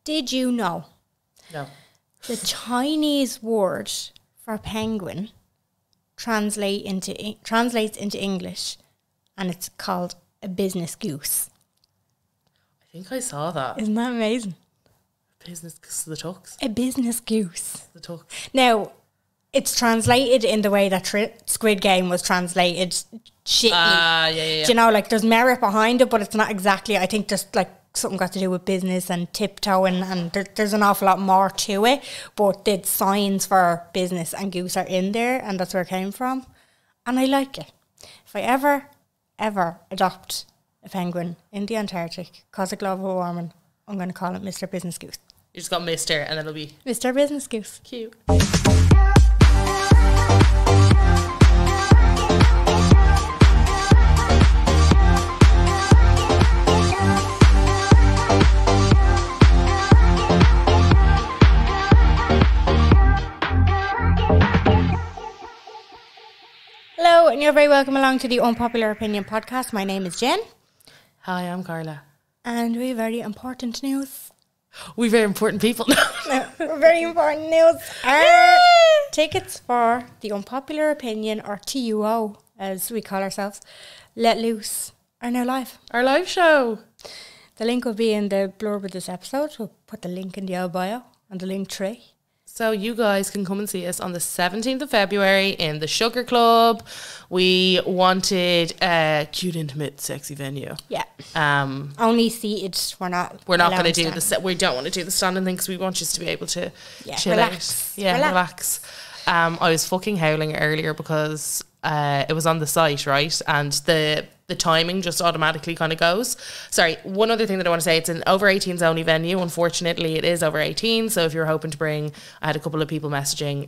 Did you know No. the Chinese word for penguin translates into English, and it's called a business goose? I think I saw that. Isn't that amazing? Business goose, the tucks. A business goose. The tuck. Now, it's translated in the way that Squid Game was translated shitly. Yeah. Do you know, like, there's merit behind it, but it's not exactly, I think there's, like, something got to do with business and tiptoeing, and there's an awful lot more to it, but the signs for business and goose are in there, and that's where it came from, and I like it. If I ever adopt a penguin in the Antarctic because of global warming, I'm going to call it Mr. Business Goose. You just got Mr. and it'll be Mr. Business Goose. cute. Hello, and you're very welcome along to the Unpopular Opinion podcast. My name is Jen. Hi, I'm Carla. And we have very important news. We very important people. Very important news. Tickets for the Unpopular Opinion, or TUO, as we call ourselves, Let Loose, are now live. Our live show. The link will be in the blurb of this episode. We'll put the link in the old bio and the link tree. So you guys can come and see us on the 17th of February in the Sugar Club. We wanted a cute, intimate, sexy venue. Yeah. Only seated. We're not going to do the we don't want to do the standing thing because we want you to be able to chill relax. out. Yeah, relax. I was fucking howling earlier because it was on the site, right? And the timing just automatically kind of goes. Sorry, one other thing that I want to say, it's an over 18s only venue. Unfortunately, it is over 18. So if you're hoping to bring, I had a couple of people messaging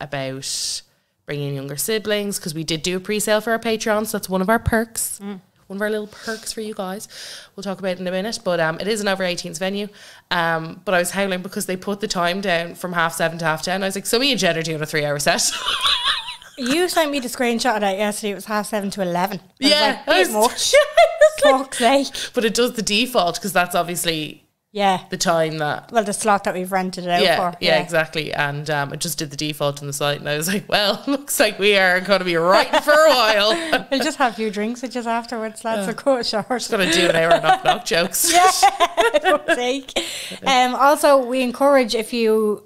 about bringing younger siblings, because we did do a pre-sale for our Patreon. So that's one of our perks. One of our little perks for you guys. We'll talk about it in a minute. But it is an over 18s venue. But I was howling because they put the time down from 7:30 to 10:30. I was like, so me and Jen are doing a 3-hour set. You sent me the screenshot of that yesterday. It was 7:30 to 11. Yeah. It was like, bit much. Fuck's sake. But it does the default because that's obviously the time that... Well, the slot that we've rented it out for. Yeah, exactly. And it just did the default on the site. And I was like, well, looks like we are going to be writing for a while. We'll just have a few drinks with just afterwards. Lads, a cut short. Just going to do an hour of knock-knock jokes. Yeah, fuck's sake. Also, we encourage, if you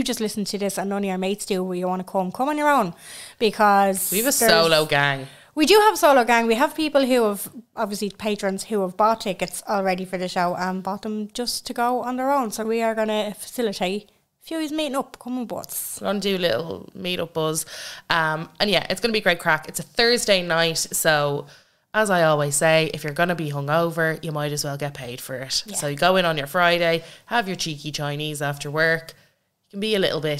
just listen to this and none of your mates do, you want to come on your own, because we have a solo gang. We do have a solo gang. We have people who have, obviously patrons who have bought tickets already for the show and bought them just to go on their own. So we are going to facilitate a few of meeting up. Come on, boys. We're going to do a little meet-up buzz. And yeah, it's going to be a great crack. It's a Thursday night, so... As I always say, if you're going to be hungover, you might as well get paid for it. Yeah. So you go in on your Friday, have your cheeky Chinese after work. You can be a little bit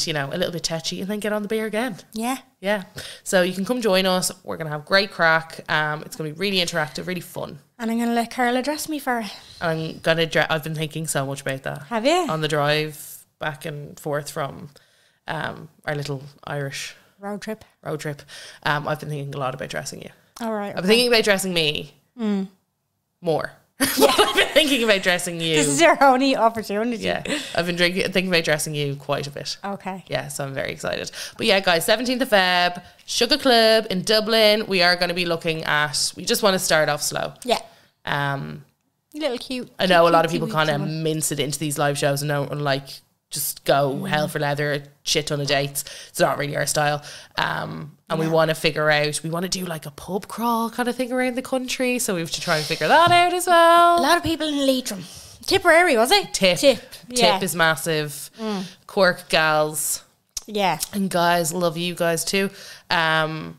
tetchy, and then get on the beer again. Yeah. Yeah. So you can come join us. We're going to have great crack. It's going to be really interactive, really fun. And I'm going to let Carla dress me for it. I've been thinking so much about that. Have you? On the drive back and forth from our little Irish road trip. I've been thinking a lot about dressing you. All right. I've been thinking about dressing me more. Yeah. I've been thinking about dressing you. This is your only opportunity. Yeah. I've been thinking about dressing you quite a bit. Okay. Yeah, so I'm very excited. But yeah, guys, 17th of Feb, Sugar Club in Dublin. We are going to be looking at, we just want to start off slow. Yeah. Little cute. I know a lot of people kind of mince it into these live shows and don't like just go hell for leather, shit ton of dates. It's not really our style. And we want to figure out, we want to do like a pub crawl kind of thing around the country. So we have to try and figure that out as well. A lot of people in Leitrim. Tipperary, was it? Tip is massive. Cork gals. Yeah. And guys, love you guys too. A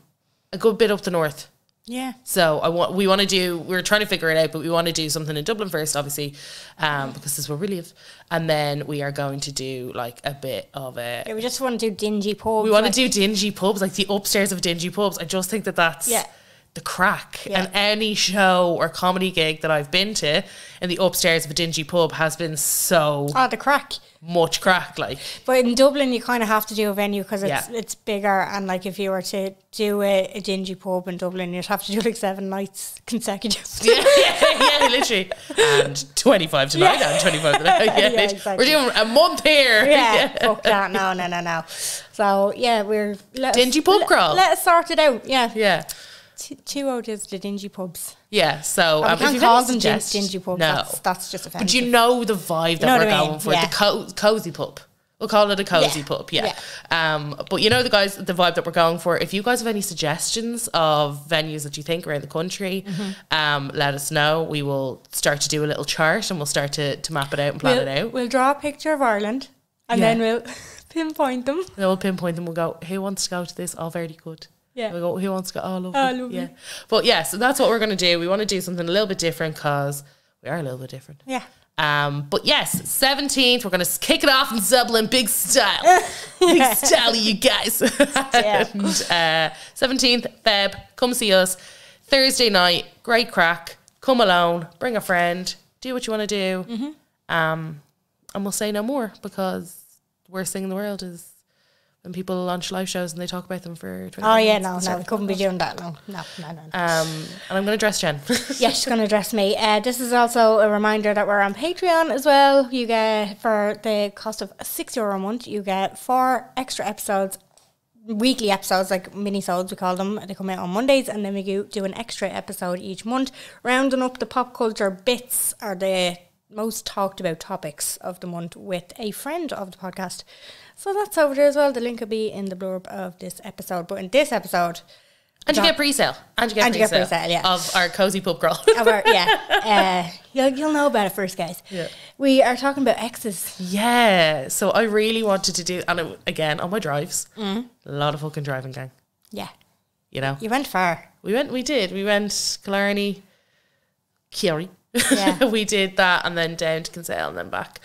good bit up the north. Yeah. So we're trying to figure it out, but we want to do something in Dublin first, obviously, because this is where we live. And then we are going to do like a bit of a... Yeah, we just want to do dingy pubs. We want to do dingy pubs, like the upstairs of dingy pubs. I just think that's the crack. Yeah. And any show or comedy gig that I've been to in the upstairs of a dingy pub has been so... Oh, the crack. much crack. Like, But in Dublin, you kind of have to do a venue because Yeah. it's bigger. And like if you were to do a dingy pub in Dublin, you'd have to do like 7 nights consecutive. yeah, literally. And 25 tonight and 25 tonight. Yeah, Yeah, exactly. We're doing a month here. Yeah, fuck that. No. So yeah, Dingy pub crawl. Let's sort it out. Yeah. Yeah. TUO does the dingy pubs. Yeah, so We if can't you've call any them suggestions- dingy pubs. No. That's just offensive. But you know the vibe that know we're what I going mean, for. yeah. The cozy pub. We'll call it a cozy Yeah, pub, yeah. But you know the vibe that we're going for. If you guys have any suggestions of venues that you think around the country, let us know. We will start to do a little chart and we'll start to map it out and plan it out. We'll draw a picture of Ireland and Yeah. then we'll pinpoint them. Then we'll pinpoint them. We'll go, who wants to go to this? Oh, very good. Yeah. We'll go, who wants to go? Oh, lovely. Oh, lovely. Yeah. But yeah, so that's what we're going to do. We want to do something a little bit different because we are a little bit different. Yeah. But yes, 17th, we're going to kick it off in Dublin, big style. Big style, you guys. And 17th, Feb, come see us. Thursday night, great crack. Come alone, bring a friend, do what you want to do. And we'll say no more because the worst thing in the world is when people launch live shows and they talk about them for 20 Oh yeah, minutes. no, we couldn't be doing that long. No. And I'm going to dress Jen. Yeah, she's going to dress me. This is also a reminder that we're on Patreon as well. You get, for the cost of €6 a month, you get 4 extra episodes, weekly episodes, like mini-sodes we call them. They come out on Mondays and then we do an extra episode each month, rounding up the pop culture bits or the most talked about topics of the month with a friend of the podcast. So that's over there as well. The link will be in the blurb of this episode. But in this episode... And you get pre-sale. And you get pre-sale, yeah. of our cozy pub crawl. You'll know about it first, guys. Yeah. We are talking about exes. Yeah. So I really wanted to do, and again, on my drives, a lot of fucking driving, gang. Yeah. You know? You went far. We went Killarney, Kerry. Yeah. We did that and then down to Kinsale and then back.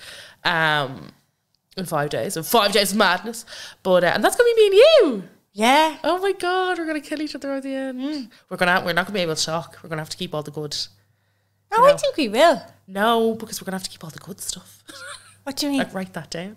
In 5 days. So 5 days of madness. But and that's gonna be me and you. Yeah. Oh my god, we're gonna kill each other at the end. We're not gonna be able to talk. We're gonna have to keep all the good. Oh, I think we will. No, because we're gonna have to keep all the good stuff. What do you mean? Like write that down.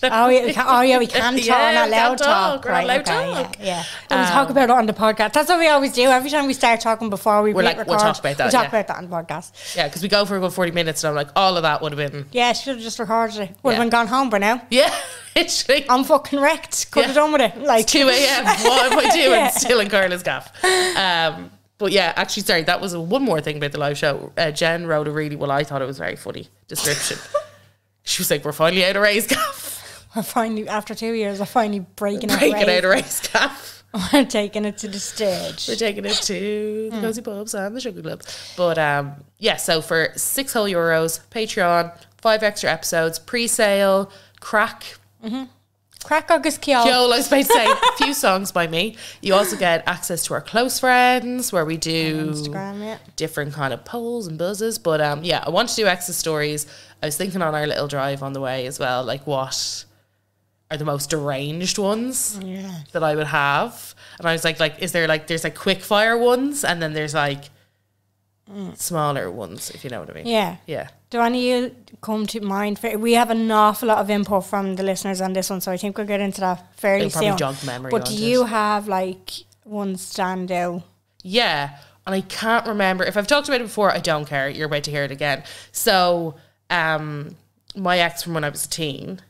Oh yeah, we can talk, Yeah, not we loud can talk. We're not allowed to okay, talk. Yeah. But we talk about it on the podcast. That's what we always do. Every time we start talking before we We'll record, talk about that, we talk yeah. about that on the podcast. Yeah, because we go for a good 40 minutes and I'm like, all of that would have been. Yeah, should have just recorded it. Would have Yeah. been gone home by now. Yeah, literally. I'm fucking wrecked. Could have done with it. Like 2 a.m. What am I doing? Yeah. Still in Carla's gaff. But yeah, actually, sorry, that was one more thing about the live show. Jen wrote I thought it was very funny description. She was like, we're finally out of Ray's gaff. We're finally, after 2 years, we're finally breaking Out out. of Ray's gaff. We're taking it to the stage. We're taking it to the Cozy Pubs and the Sugar Club. But yeah, so for €6 whole, Patreon, 5 extra episodes, pre-sale, crack. Crack August Kyo. Yo, I was about to say, a few songs by me. You also get access to our close friends where we do Instagram, yeah. different kind of polls and buzzes. But yeah, I want to do extra stories. I was thinking on our little drive on the way as well, like what are the most deranged ones that I would have. And I was like, is there there's like quick fire ones and then there's like smaller ones, if you know what I mean. Yeah. Yeah. Do any of you come to mind? We have an awful lot of input from the listeners on this one, so I think we'll get into that fairly It'll probably soon. jog the memory. But do you have like one stand out? Yeah, and I can't remember. If I've talked about it before, I don't care. You're about to hear it again. So, my ex from when I was a teen.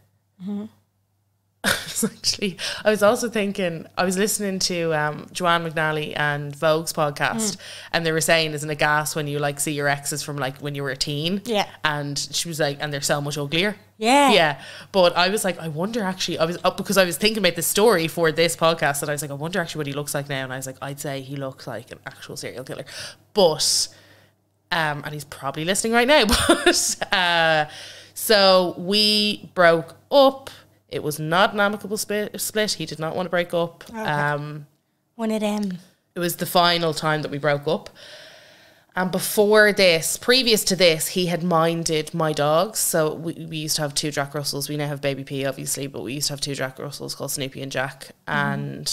I was also thinking, I was listening to Joanne McNally and Vogue's podcast, and they were saying, isn't it gas when you see your exes from when you were a teen? Yeah. And she was like, and they're so much uglier. Yeah. Yeah. But I was like, I wonder actually, because I was thinking about the story for this podcast, and I was like, I wonder actually what he looks like now. And I was like, I'd say he looks like an actual serial killer. But, and he's probably listening right now. But, so we broke up. It was not an amicable split. He did not want to break up. Okay. One of them. It was the final time that we broke up. And previous to this, he had minded my dogs. So we used to have 2 Jack Russells. We now have Baby P, obviously, but we used to have 2 Jack Russells called Snoopy and Jack. And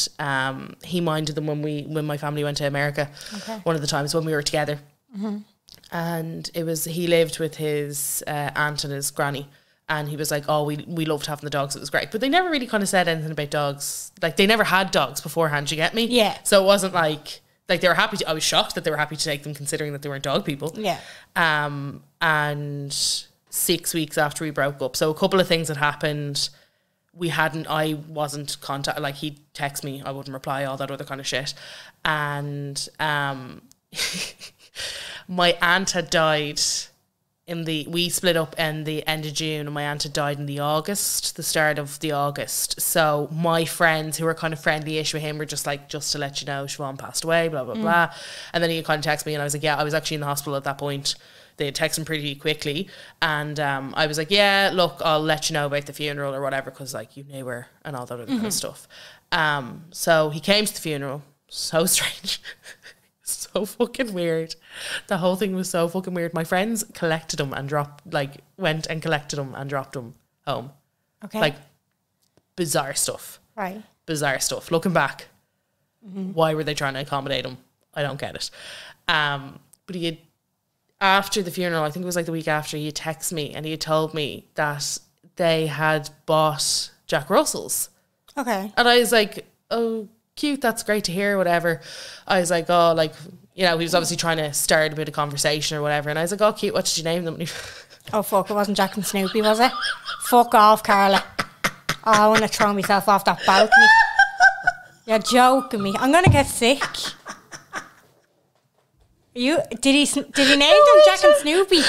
he minded them when my family went to America. Okay. One of the times when we were together. And he lived with his aunt and his granny. And he was like, oh, we loved having the dogs. It was great. But they never really kind of said anything about dogs. Like, they never had dogs beforehand, you get me? Yeah. So it wasn't like they were happy to, I was shocked that they were happy to take them considering that they weren't dog people. Yeah. And 6 weeks after we broke up. So a couple of things had happened. I wasn't contact, like he'd text me, I wouldn't reply, all that other kind of shit. And my aunt had died we split up in the end of June, and my aunt had died in the start of the August. So my friends who were kind of friendly-ish with him were just like, just to let you know, Siobhan passed away, blah, blah, blah. And then he kind of texted me, and I was like, yeah, I was actually in the hospital at that point. They had texted him pretty quickly. And I was like, yeah, look, I'll let you know about the funeral or whatever, because like you knew her and all that other kind of stuff. So he came to the funeral. So strange. So fucking weird. The whole thing was so fucking weird. My friends collected him and went and collected him and dropped him home. Okay. Like, bizarre stuff. Right. Bizarre stuff. Looking back, why were they trying to accommodate him? I don't get it. But he had, after the funeral, I think it was like the week after, he had texted me and he had told me that they had bought Jack Russell's. Okay. And I was like, oh, cute, that's great to hear, whatever. I was like, oh, like, you know, he was obviously trying to start a bit of conversation or whatever. And I was like, oh, cute, what did you name them? Oh, fuck, it wasn't Jack and Snoopy, was it? Fuck off, Carla. Oh, I want to throw myself off that balcony. You're joking me. I'm going to get sick. Did he name them Jack and Snoopy?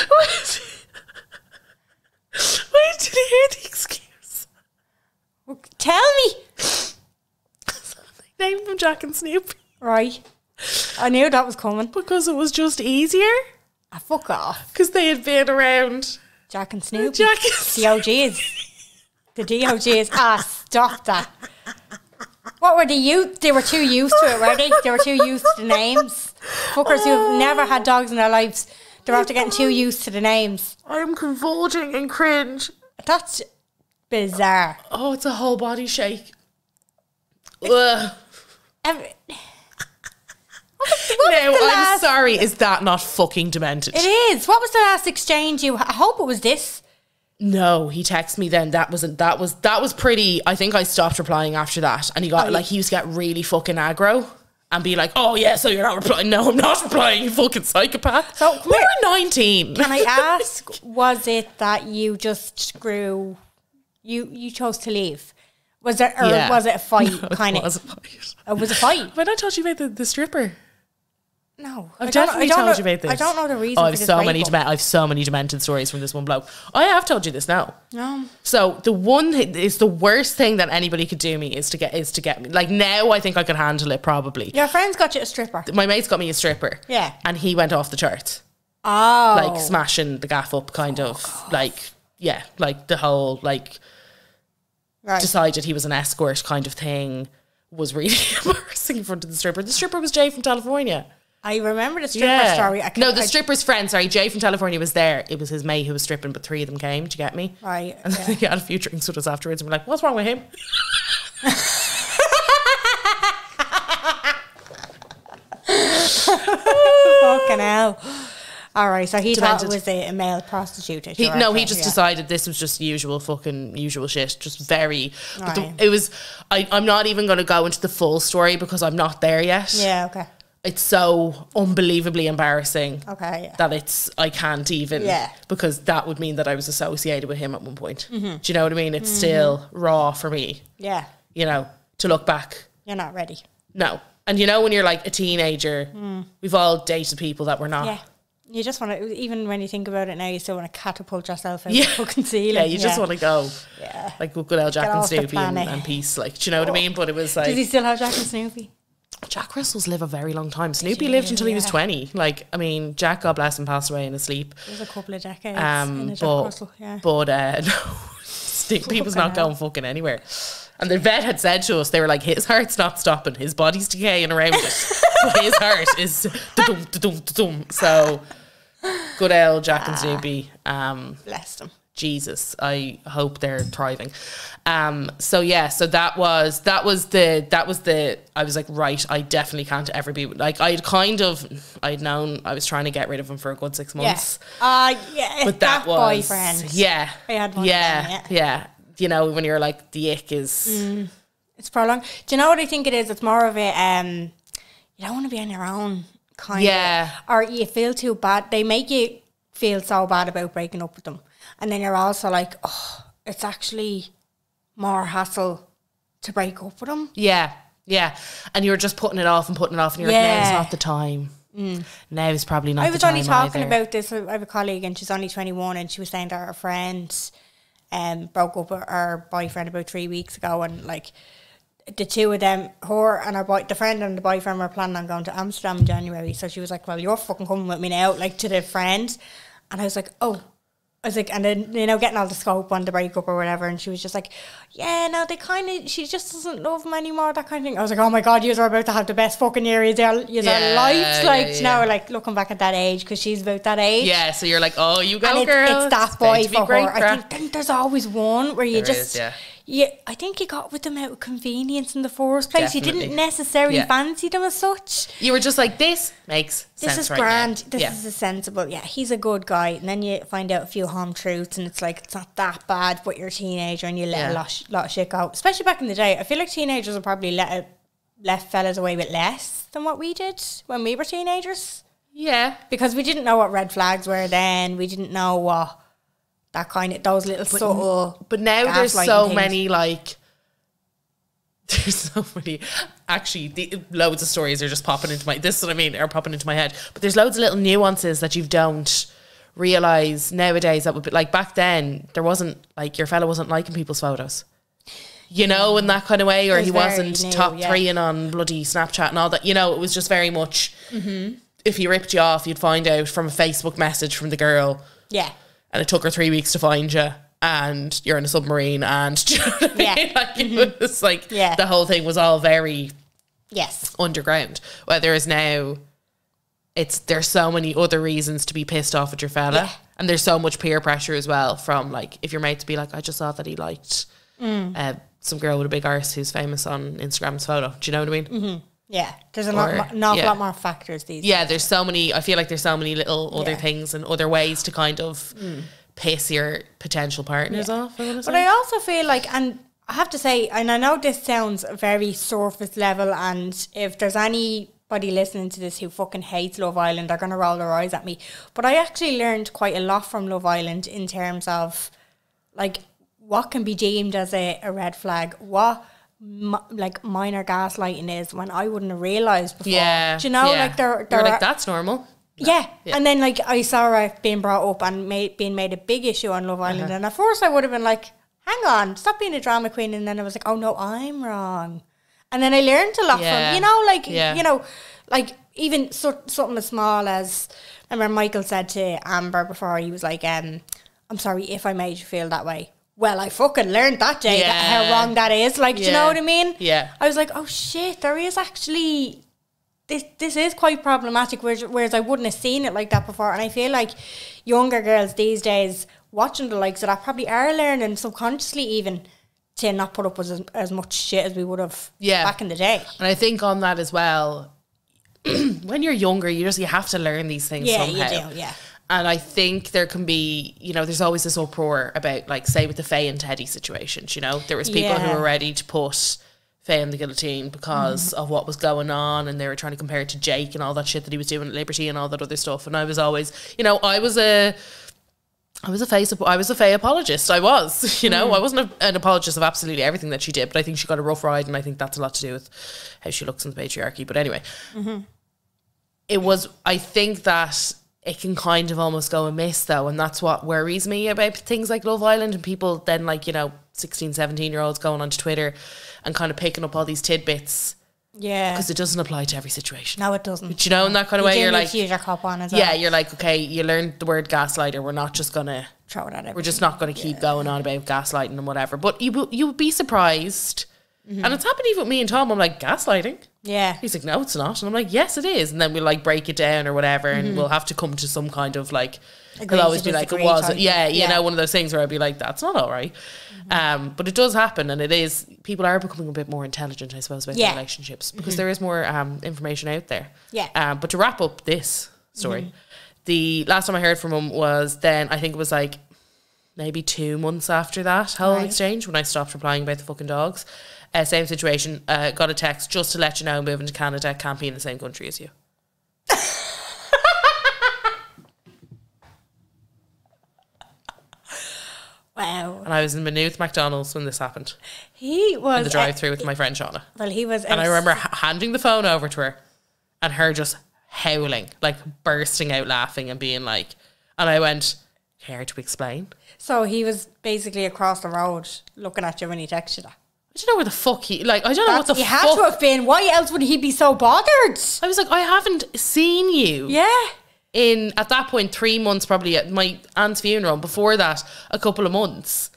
Where did he hear the excuse? Tell me. Named them Jack and Snoopy. Right. I knew that was coming. Because it was just easier. Ah, fuck off. Because they had been around. Jack and Snoopy. Jack and Snoopy. The DOGs. Ah, stop that. What were the youth? They were too used to it, were they? They were too used to the names. Fuckers who've never had dogs in their lives. They're after getting too used to the names. I'm convulsing and cringe. That's bizarre. Oh, it's a whole body shake. Ugh. I'm sorry, is that not fucking demented? It is. What was the last exchange I hope it was this. No, he texted me then. That was pretty. I think I stopped replying after that, and he got he used to get really fucking aggro and be like, "Oh yeah, so you're not replying? No, I'm not replying. You fucking psychopath." So we were 19. Can I ask? Was it that you just grew? You chose to leave. Was it was it a fight? No, it was a fight. It was a fight. But I told you about the stripper. No, I've definitely told you about this. I don't know the reason. Oh, I have so many demented stories from this one bloke. I have told you this now. No. So the one is the worst thing that anybody could do me is to get me. Like now, I think I could handle it probably. Your friends got you a stripper. My mates got me a stripper. Yeah. And he went off the charts. Oh. Like smashing the gaff up, kind of like like the whole like. Right. Decided he was an escort kind of thing. Was really embarrassing in front of the stripper. The stripper was Jay from California. I remember the stripper story. The stripper's friend, sorry, Jay from California was there. It was his mate who was stripping, but 3 of them came. Do you get me? Right. And then he had a few drinks with us afterwards and we're like, what's wrong with him? Fucking hell. All right, so he thought it was a male prostitute. He just decided this was just usual shit. Just very. Right. It was. I'm not even going to go into the full story because I'm not there yet. Yeah. Okay. It's so unbelievably embarrassing. Okay. Yeah. That I can't even. Yeah. Because that would mean that I was associated with him at one point. Mm-hmm. Do you know what I mean? It's still raw for me. Yeah. You know, to look back. You're not ready. No. And you know when you're like a teenager, we've all dated people that we're not. Yeah. You just want to, even when you think about it now, you still want to catapult yourself out the fucking ceiling. Yeah, you just want to go. Yeah. Like good old Jack and Snoopy and peace. Like, do you know what I mean? But it was like. Does he still have Jack and Snoopy? Jack Russell's live a very long time. Snoopy lived until he was 20. Like, I mean, Jack, God bless him, passed away in his sleep. There's a couple of decades in a Jack Russell, yeah. But no, Snoopy was not going fucking anywhere. And the vet had said to us, they were like, his heart's not stopping. His body's decaying around it. But his heart is da-dum, da-dum, da-dum. So, good old Jack and Snoopy. Bless them. Jesus, I hope they're thriving. So that was the I was like, right, I definitely can't ever be like, I'd known I was trying to get rid of him for a good 6 months. Yeah, but that was boyfriend. Yeah, I had one. Yeah. You know, when you're like, the ick is it's prolonged. Do you know what I think it is? It's more of a you don't want to be on your own kind of, or you feel too bad. They make you feel so bad about breaking up with them, and then you're also like, oh, it's actually more hassle to break up with them. Yeah, and you're just putting it off, and you're like, now's not the time. Now is probably not the time. I was only talking about this. I have a colleague, and she's only 21, and she was saying that her friend broke up with her boyfriend about 3 weeks ago, and like the two of them, her and the friend and the boyfriend, were planning on going to Amsterdam in January. So she was like, well, you're fucking coming with me now, like, to the friend. And I was like, oh. I was like, and then, you know, getting all the scope on the breakup or whatever, and she was just like, yeah, no, she just doesn't love him anymore, that kind of thing. I was like, oh my God, you're about to have the best fucking year of your lives, like, you know, like, looking back at that age, because she's about that age. Yeah, so you're like, oh, you go, and girl. It's that boy for her. I think there's always one where you yeah, I think you got with them out of convenience in the first place. Definitely. You didn't necessarily fancy them as such. You were just like, this makes sense. This is right grand. Now. This is a sensible. Yeah, he's a good guy. And then you find out a few home truths, and it's like, it's not that bad, but you're a teenager and you let a lot of shit go. Especially back in the day, I feel like teenagers will probably left fellas away with less than what we did when we were teenagers. Yeah, because we didn't know what red flags were then. We didn't know what that kind of, those little subtle. But now there's so many, like, there's so many, actually, loads of stories are just popping into are popping into my head. But there's loads of little nuances that you don't realise nowadays that would be, like, back then, there wasn't, like, your fella wasn't liking people's photos. You know, in that kind of way, or he wasn't top 3ing on bloody Snapchat and all that. You know, it was just very much, if he ripped you off, you'd find out from a Facebook message from the girl. Yeah. And it took her 3 weeks to find you, and you're in a submarine, and do you know what I mean? Like, it was like, the whole thing was all very underground. Whereas now, there's so many other reasons to be pissed off at your fella, and there's so much peer pressure as well from, like, if your mate to be like, I just thought that he liked some girl with a big arse who's famous on Instagram's photo. Do you know what I mean? Yeah, there's an awful lot more factors these days. Yeah, there's so many, I feel like there's so many little other things and other ways to kind of piss your potential partners off. But I also feel like, and I have to say, and I know this sounds very surface level, and if there's anybody listening to this who fucking hates Love Island, they're going to roll their eyes at me. But I actually learned quite a lot from Love Island in terms of, like, what can be deemed as a red flag, what like minor gaslighting is, when I wouldn't have realised before. Yeah. Do you know, like, they're like, that's normal. Yeah. And then, like, I saw her being brought up and being made a big issue on Love Island, and at first I would have been like, hang on, stop being a drama queen, and then I was like, oh no, I'm wrong. And then I learned a lot from, you know, like, you know, like, even something as small as, I remember Michael said to Amber before, he was like, I'm sorry if I made you feel that way. Well, I fucking learned that day how wrong that is. Like, do you know what I mean? Yeah. I was like, oh shit, there is actually, this is quite problematic, whereas I wouldn't have seen it like that before. And I feel like younger girls these days, watching the likes of that, probably are learning subconsciously even to not put up with as much shit as we would have back in the day. And I think on that as well, when you're younger, you have to learn these things somehow. You do, yeah. And I think there can be, you know, there's always this uproar about, like, say with the Faye and Teddy situations, you know, there was people who were ready to put Faye in the guillotine because of what was going on, and they were trying to compare it to Jake and all that shit that he was doing at Liberty and all that other stuff. And I was always, you know, I was a Faye apologist. I was, you know, I wasn't an apologist of absolutely everything that she did, but I think she got a rough ride, and I think that's a lot to do with how she looks in the patriarchy. But anyway, I think that it can kind of almost go amiss though, and that's what worries me about things like Love Island, and people then, like, you know, 16, 17-year-olds going onto Twitter and kind of picking up all these tidbits. Yeah. Because it doesn't apply to every situation. No, it doesn't. But, you know, in that kind of way, you're like, use your cop on as well. Yeah, you're like, okay, you learned the word gaslighter, we're not just going to throw it at everything. We're just not going to keep going on about gaslighting and whatever. But you would be surprised And it's happened even with me and Tom. I'm like, gaslighting? Yeah. He's like, no, it's not. And I'm like, yes, it is. And then we'll like break it down or whatever, and we'll have to come to some kind of like, he'll always be like, it was, you know, one of those things where I'd be like, that's not all right. But it does happen, and it is, people are becoming a bit more intelligent, I suppose, about their relationships, because there is more information out there. Yeah. But to wrap up this story, the last time I heard from him was then, I think it was like maybe 2 months after that whole exchange, when I stopped replying about the fucking dogs. Same situation, got a text, just to let you know, moving to Canada, can't be in the same country as you. Wow. And I was in Maynooth McDonald's when this happened. He was in the drive-through with my friend Shauna. Well, he was. And I remember handing the phone over to her, and her just howling, like bursting out laughing and being like, and I went, care to explain? So he was basically across the road looking at you when he texted you. I don't know where the fuck he, like, I don't know what the fuck. He had to have been. Why else would he be so bothered? I was like, I haven't seen you. Yeah. In, at that point, 3 months probably at my aunt's funeral. Before that, a couple of months.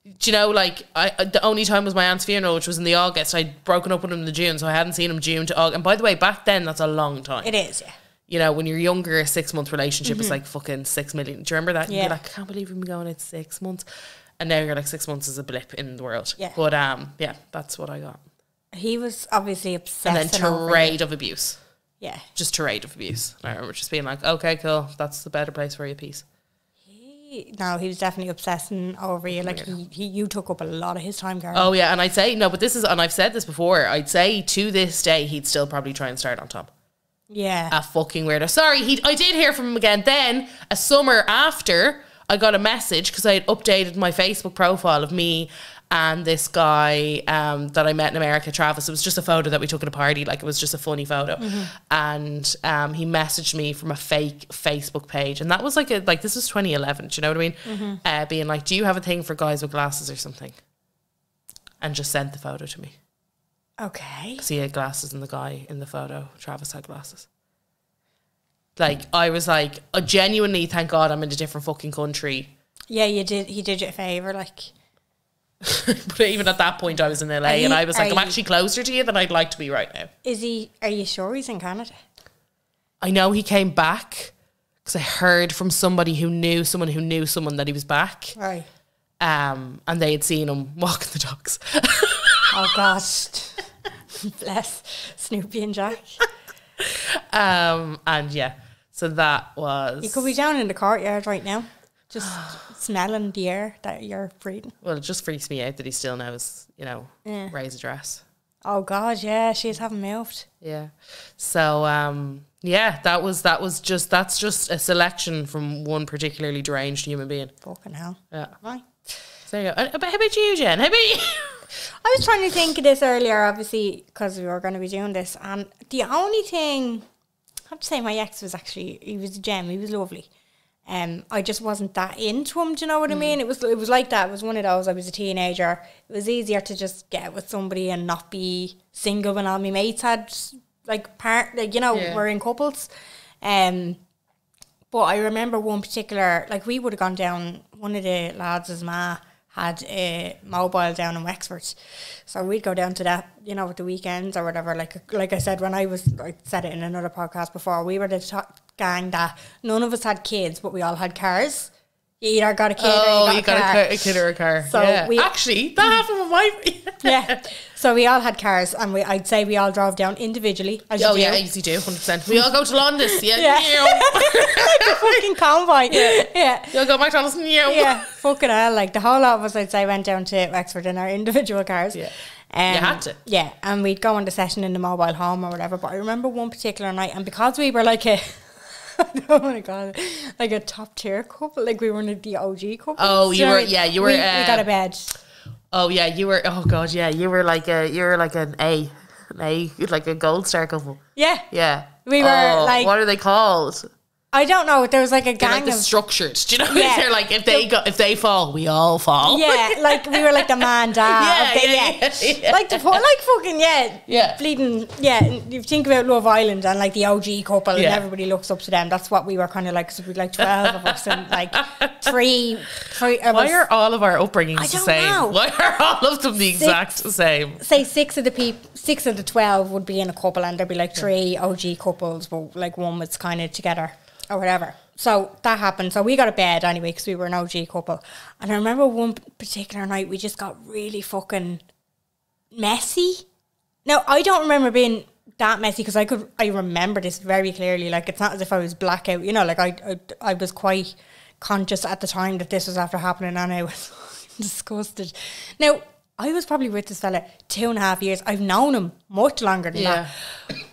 Do you know, like, the only time was my aunt's funeral, which was in the August. I'd broken up with him in the June, so I hadn't seen him June to August. And by the way, back then, that's a long time. It is, yeah. You know, when you're younger, a 6 month relationship is like fucking 6 million. Do you remember that? Yeah. You're like, I can't believe we've been going out 6 months. And now you're like, 6 months is a blip in the world. Yeah. But yeah, that's what I got. He was obviously obsessed. And then tirade of abuse. Yeah. Just tirade of abuse. I remember just being like, okay, cool, that's the better place for you, peace. No, he was definitely obsessing over you. Like, you took up a lot of his time, Karen. Oh, yeah, and I'd say, no, but this is, and I've said this before, I'd say to this day, he'd still probably try and start on Tom. Yeah. A fucking weirdo. Sorry, I did hear from him again. Then, a summer after, I got a message, because I had updated my Facebook profile of me and this guy that I met in America, Travis. It was just a photo that we took at a party, like it was just a funny photo. And he messaged me from a fake Facebook page, and that was like this was 2011. Do you know what I mean? Being like, do you have a thing for guys with glasses or something? And just sent the photo to me. Okay. Because he had glasses, and the guy in the photo, Travis, had glasses. Like, I was like, genuinely, thank God I'm in a different fucking country. Yeah, you did. He did you a favour, like. But even at that point, I was in LA, and I was like, I'm actually closer to you than I'd like to be right now. Is he? Are you sure he's in Canada? I know he came back, because I heard from somebody who knew someone who knew someone that he was back. Right. And they had seen him walking the dogs. Oh gosh. Bless Snoopy and Jack. And yeah, so that was. You could be down in the courtyard right now, just smelling the air that you're breathing. Well, it just freaks me out that he still knows, you know, Ray's address. Oh God, yeah, she's haven't moved. Yeah. So yeah, that's just a selection from one particularly deranged human being. Fucking hell. Yeah. Right. So there you go. How about you, Jen? How about you? I was trying to think of this earlier, obviously, because we were going to be doing this, and the only thing, I have to say, my ex was actually, he was a gem, he was lovely. I just wasn't that into him, do you know what I mean? It was like that. It was one of those, I was a teenager. It was easier to just get with somebody and not be single when all my mates had, were in couples. But I remember one particular, like, we would have gone down, one of the lads' ma had a mobile down in Wexford, so we'd go down to that, you know, at the weekends or whatever. Like I said, I said it in another podcast before, we were the gang that none of us had kids, but we all had cars. You either got a kid or you got a kid or a car. So actually, that happened with my yeah. So we all had cars, and I'd say we all drove down individually. As you do. Yeah, easy do, 100%. We all go to London, yeah. Like a fucking convoy. Yeah. You'll go McDonald's, yeah. Fucking hell, like the whole lot of us, I'd say, went down to Wexford in our individual cars. Yeah. You had to. Yeah, and we'd go on the session in the mobile home or whatever. But I remember one particular night, and because we were like a I don't want to call it like a top tier couple, like we were in the OG couple. Oh, you were. We got a bed. Oh yeah, you were. Oh god, yeah, you were like an A, like a gold star couple. Yeah, yeah. We were like. What are they called? I don't know. There was like a They're gang like the of structured. Do you know? Yeah. They're like if they fall, we all fall. yeah, like we were like the man dad. Yeah. Like fucking Yeah. bleeding. Yeah, you think about Love Island and like the OG couple, and Yeah. everybody looks up to them. That's what we were kind of like. Because we like 12 of us, and like three of Why us. are all of our upbringings the don't same? know. Why are all of them the exact same? Say 6 of the 12 would be in a couple, and there'd be like 3 OG couples, but like one was kind of together or whatever. So that happened. So we got a bed anyway because we were an OG couple. And I remember one particular night we just got really fucking messy. Now, I don't remember being that messy because I remember this very clearly. Like, it's not as if I was blackout. You know, like I was quite conscious at the time that this was after happening, and I was disgusted. Now, I was probably with this fella 2.5 years. I've known him much longer than that.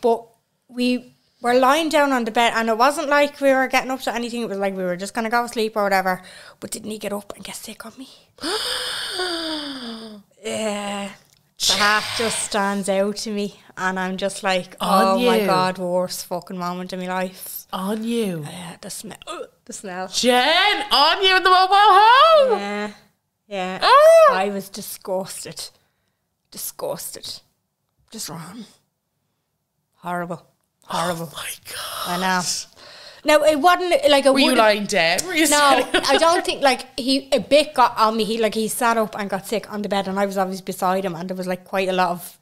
But we were lying down on the bed, and it wasn't like we were getting up to anything. It was like we were just going to go to sleep or whatever. But didn't he get up and get sick on me? Yeah. That just stands out to me. And I'm just like, oh my God, worst fucking moment in my life. On you. Yeah, the smell. The smell. Jen, on you in the mobile home. Yeah. Yeah. Oh. I was disgusted. Disgusted. Just wrong. Horrible. Horrible. Oh my God. I know. No, it wasn't like a. Were you lying dead? Were you No, I don't think like a bit got on me. He sat up and got sick on the bed, and I was obviously beside him, and there was like quite a lot of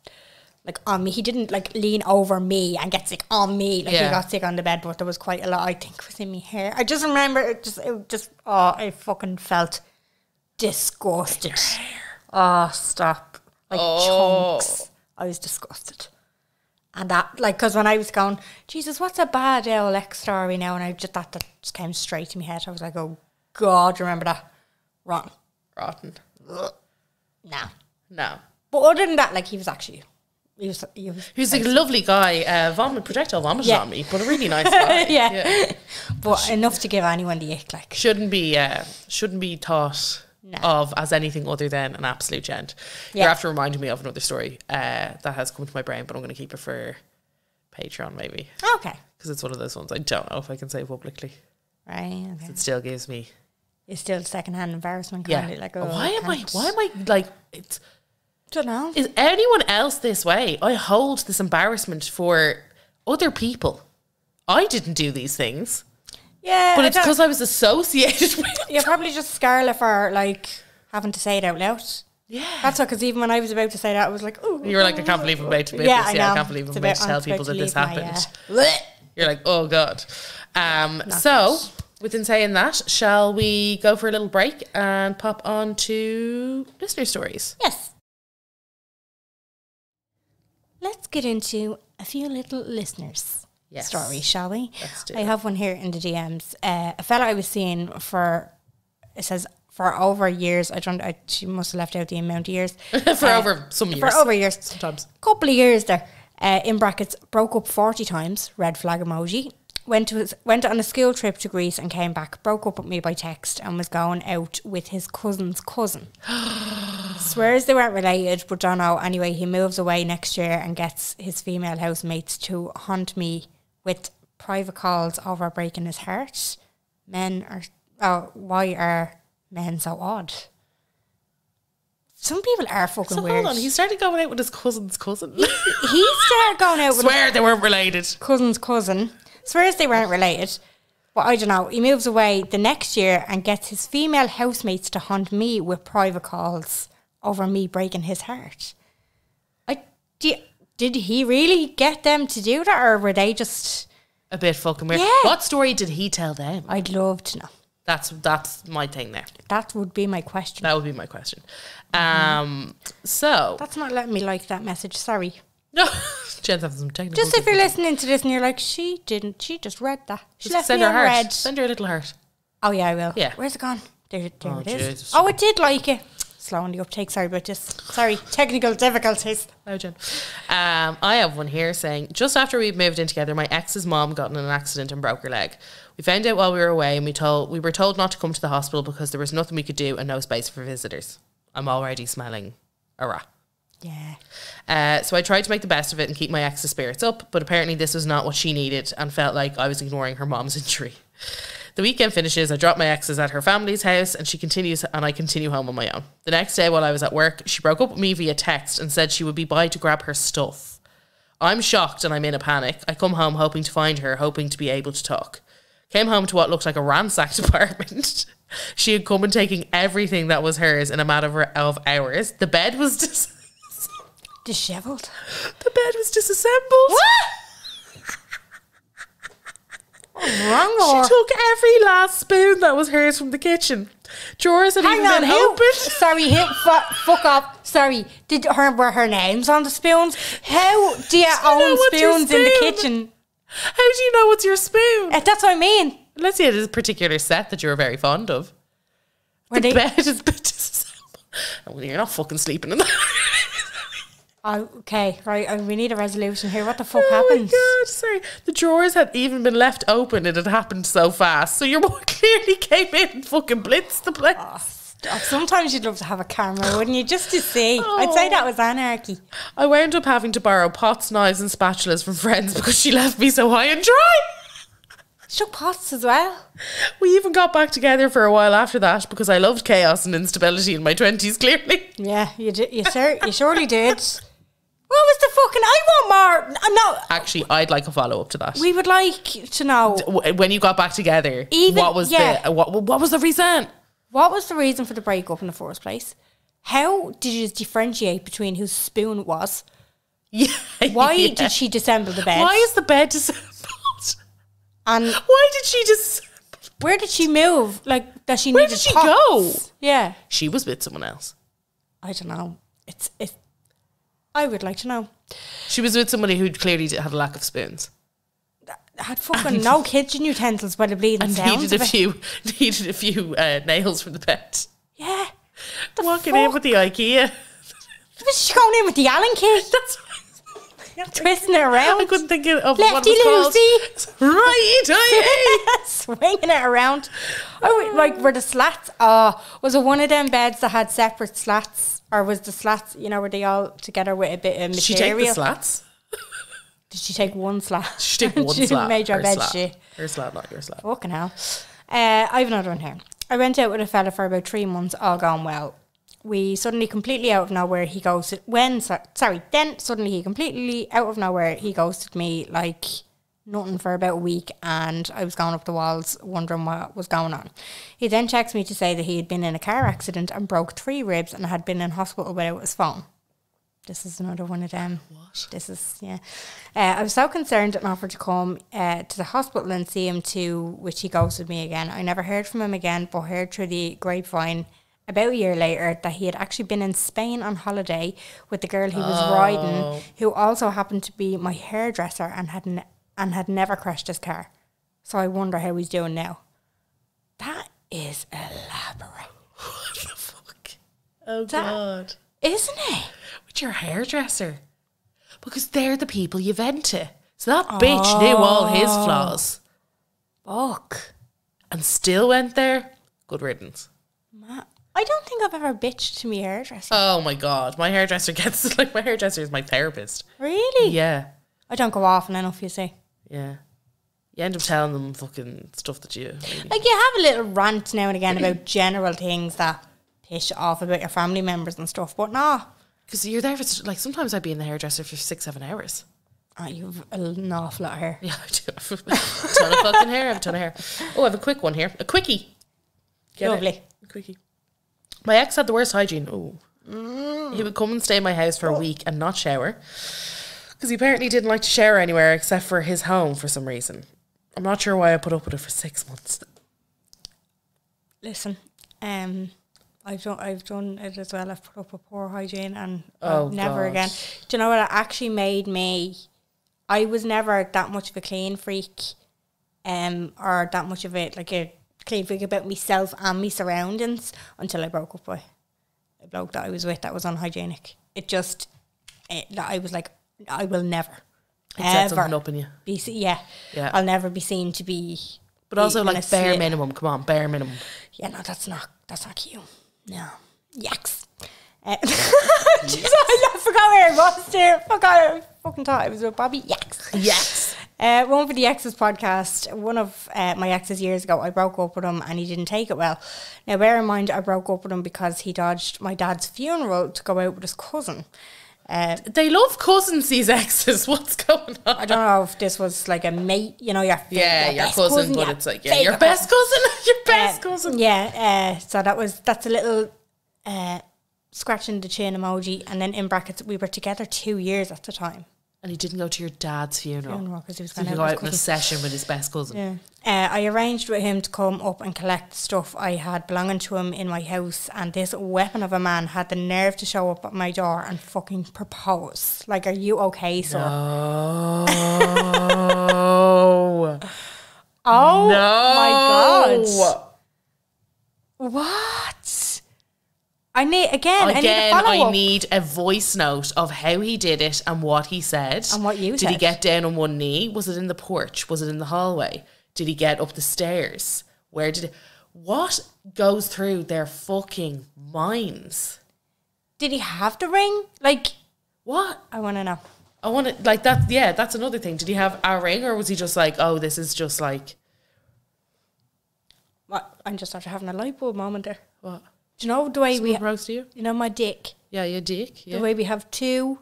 like on me. He didn't like lean over me and get sick on me. Like he got sick on the bed, but there was quite a lot. I think was in my hair. I just remember it just I fucking felt disgusted. Oh, stop! Like chunks. I was disgusted. And that, like, because when I was going, Jesus, what's a bad X story now? And that just came straight to my head. I was like, oh, God, remember that? Wrong. Rotten. No. No. But other than that, like, he was He's a lovely guy. Projectile vomited on me, but a really nice guy. yeah. But enough to give anyone the ick, like. Shouldn't be thought of as anything other than an absolute gent. You're after reminding me of another story that has come to my brain, but I'm going to keep it for Patreon maybe. Okay. Because it's one of those ones I don't know if I can say publicly. Right. Okay. It still gives me. It's still secondhand embarrassment. Yeah. Like, Why am I like it's? Don't know. Is anyone else this way? I hold this embarrassment for other people. I didn't do these things. Yeah, but it's because I was associated with You're probably just scarlet for like having to say it out loud. Yeah. That's what, because even when I was about to say that, I was like, oh. You were like, I can't believe I'm about to admit this. Yeah, I can't believe I'm about to tell people that this happened. You're like, oh God. So, within saying that, shall we go for a little break and pop on to listener stories? Yes. Let's get into a few little listeners. Yes. Story, shall we? Let's do I it. have one here in the DMs. A fella I was seeing for over years. She must have left out the amount of years. For over some years. For over years. Sometimes. Couple of years there. In brackets, broke up 40 times, red flag emoji. Went on a school trip to Greece and came back. Broke up with me by text and was going out with his cousin's cousin. Swears they weren't related, but don't know. Anyway, he moves away next year and gets his female housemates to haunt me with private calls over breaking his heart. Why are men so odd? Some people are fucking weird. Hold on, he started going out with his cousin's cousin. He started going out with Swear they weren't related. cousin's cousin. Swears they weren't related. But I don't know. He moves away the next year and gets his female housemates to haunt me with private calls over me breaking his heart. Did he really get them to do that, or were they just A bit fucking weird. Yeah. What story did he tell them? I'd love to know. That's my thing there. That would be my question. That would be my question. So That's not letting me like that message. Sorry. no, Jen's having some technical. Just if you're listening to this and you're like, she didn't. She just read that. She left send me her on heart. red. Send her a little heart. Oh yeah, I will. Yeah. Where's it gone? There it is. Jesus. Oh, it did like it. Slow on the uptake. Sorry about this. Sorry, technical difficulties. Oh, Jen. I have one here saying, just after we moved in together, my ex's mom got in an accident and broke her leg. We found out while we were away, and we were told not to come to the hospital because there was nothing we could do and no space for visitors. I'm already smelling a rat. Yeah. So I tried to make the best of it and keep my ex's spirits up, but apparently this was not what she needed and felt like I was ignoring her mom's injury. The weekend finishes, I drop my exes at her family's house and I continue home on my own. The next day while I was at work, she broke up with me via text and said she would be by to grab her stuff. I'm shocked and I'm in a panic. I come home hoping to find her, hoping to be able to talk. Came home to what looked like a ransacked apartment. She had come and taken everything that was hers in a matter of hours. The bed was Dishevelled. The bed was disassembled. What? What's wrong with her? She took every last spoon that was hers from the kitchen. Drawers had even been opened. Sorry, fuck off. Sorry, were her names on the spoons? How do you own spoons in the kitchen? How do you know what's your spoon? That's what I mean. Let's see, it is a particular set that you were very fond of. The bed is disassembled. Oh, you're not fucking sleeping in that. Okay, right. We need a resolution here. What the fuck happened? Oh my God, sorry. The drawers had even been left open and it happened so fast. So your mum clearly came in and fucking blitzed the place. Oh, stop. Sometimes you'd love to have a camera, wouldn't you? Just to see. I'd say that was anarchy. I wound up having to borrow pots, knives and spatulas from friends because she left me so high and dry. She took pots as well. We even got back together for a while after that because I loved chaos and instability in my 20s, clearly. Yeah, you surely did. What was the fucking... I want more... No. Actually, I'd like a follow-up to that. We would like to know... When you got back together, what was the reason? What was the reason for the breakup in the first place? How did you differentiate between whose spoon it was? Yeah. Why did she disassemble the bed? Why is the bed disassembled? And why did she just... Where did she move? Like, that she Where needed did she pots? go? Yeah. She was with someone else. I don't know. It's I would like to know. She was with somebody who clearly had a lack of spoons. Had fucking no kitchen utensils by the bleeding sounds. Needed a few nails from the bed. Yeah. Walking in with the IKEA. Was she going in with the Allen key? That's twisting it around. I couldn't think of Lefty what it was called. Right, swinging it around. Like, were the slats? Was it one of them beds that had separate slats? Or was the slats, were they all together with a bit of material? Did she take the slats? Did she take one slat? She took one slat. Made your bed shit. Her slat, not your slat. Fucking hell. I have another one here. I went out with a fella for about 3 months, all gone well. We suddenly, completely out of nowhere, he ghosted... then suddenly he completely out of nowhere, he ghosted me like nothing for about a week, and I was going up the walls wondering what was going on. He then texted me to say that he had been in a car accident and broke 3 ribs and had been in hospital without his phone. This is another one of them. What? This is, yeah. I was so concerned and offered to come to the hospital and see him too, which he ghosted me again. I never heard from him again, but heard through the grapevine about a year later that he had actually been in Spain on holiday with the girl he was riding, who also happened to be my hairdresser and had never crashed his car. So I wonder how he's doing now. That is elaborate. What the fuck? Oh, God. Isn't it? With your hairdresser. Because they're the people you vent to. So that bitch knew all his flaws. Fuck. And still went there. Good riddance. I don't think I've ever bitched to my hairdresser. Oh my God. My hairdresser is my therapist. Really? Yeah. I don't go often enough, you see. Yeah. You end up telling them fucking stuff that you... Maybe. Like, you have a little rant now and again about general things that piss you off about your family members and stuff, but no. Because you're there for... Like, sometimes I'd be in the hairdresser for 6-7 hours. Oh, you've an awful lot of hair. Yeah, I do. I have a ton of fucking hair. I have a ton of hair. Oh, I have a quick one here. A quickie. Lovely. A quickie. My ex had the worst hygiene. Oh. He would come and stay in my house for a week and not shower. Because he apparently didn't like to shower anywhere except for his home for some reason. I'm not sure why I put up with it for 6 months. Listen, I've done it as well. I've put up with poor hygiene and never again. Do you know what it actually made me? I was never that much of a clean freak, or that much of it like a clean freak about myself and my surroundings until I broke up with a bloke that I was with that was unhygienic. I was like, I will never. It set something up in you. Yeah. I'll never be seen to be. But also like bare minimum. Come on, bare minimum. Yeah, no, that's not cute. No. Yaks. Yes. I forgot where I was there. I fucking thought it was with Bobby. Yaks. Yes. One for the exes podcast. One of my exes years ago, I broke up with him and he didn't take it well. Now, bear in mind, I broke up with him because he dodged my dad's funeral to go out with his cousin. They love cousins, these exes. What's going on? I don't know if this was like a mate, you know, your cousin, but it's like your best cousin, your best cousin. Yeah, so that's a little scratching the chin emoji, and then in brackets, we were together 2 years at the time. And he didn't go to your dad's funeral because he was going to go out in a session with his best cousin. Yeah. I arranged with him to come up and collect stuff I had belonging to him in my house, and this weapon of a man had the nerve to show up at my door and fucking propose. Like, are you okay, sir? No. Oh no. my God. What? I need I need a voice note of how he did it and what he said. And what you said. Did he get down on one knee? Was it in the porch? Was it in the hallway? Did he get up the stairs? What goes through their fucking minds? Did he have the ring? Like, what? I want to know. I want to, like, that. Yeah, that's another thing. Did he have a ring, or was he just like, oh, this is just like... What? I'm just after having a light bulb moment there. What? Do you know the way we roast you? You know my dick? Yeah, your dick. Yeah. The way we have 2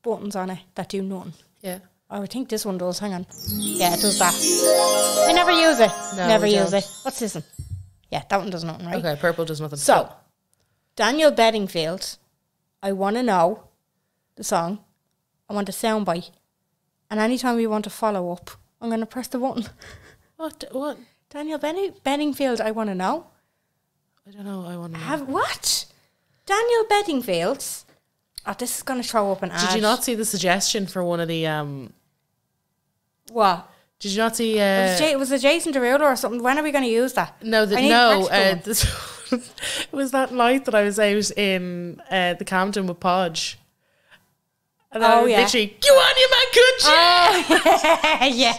buttons on it that do nothing. Yeah. I would think this one does. Hang on. Yeah, it does that. I never use it. No, never use it. What's this one? Yeah, that one does nothing, right? Okay, purple does nothing. So, Daniel Bedingfield, I want to know the song. I want a soundbite. And anytime we want to follow up, I'm going to press the button. What? Daniel Bedingfield, I want to know. I don't know. I want to know. What? Daniel Bedingfield? Oh, this is going to throw up an ad. Did you not see the suggestion for one of the... What? Did you not see... was it Jason Derulo or something? When are we going to use that? No, it was that night that I was out in the Camden with Podge. And I was literally, you on your man, good Oh, yeah.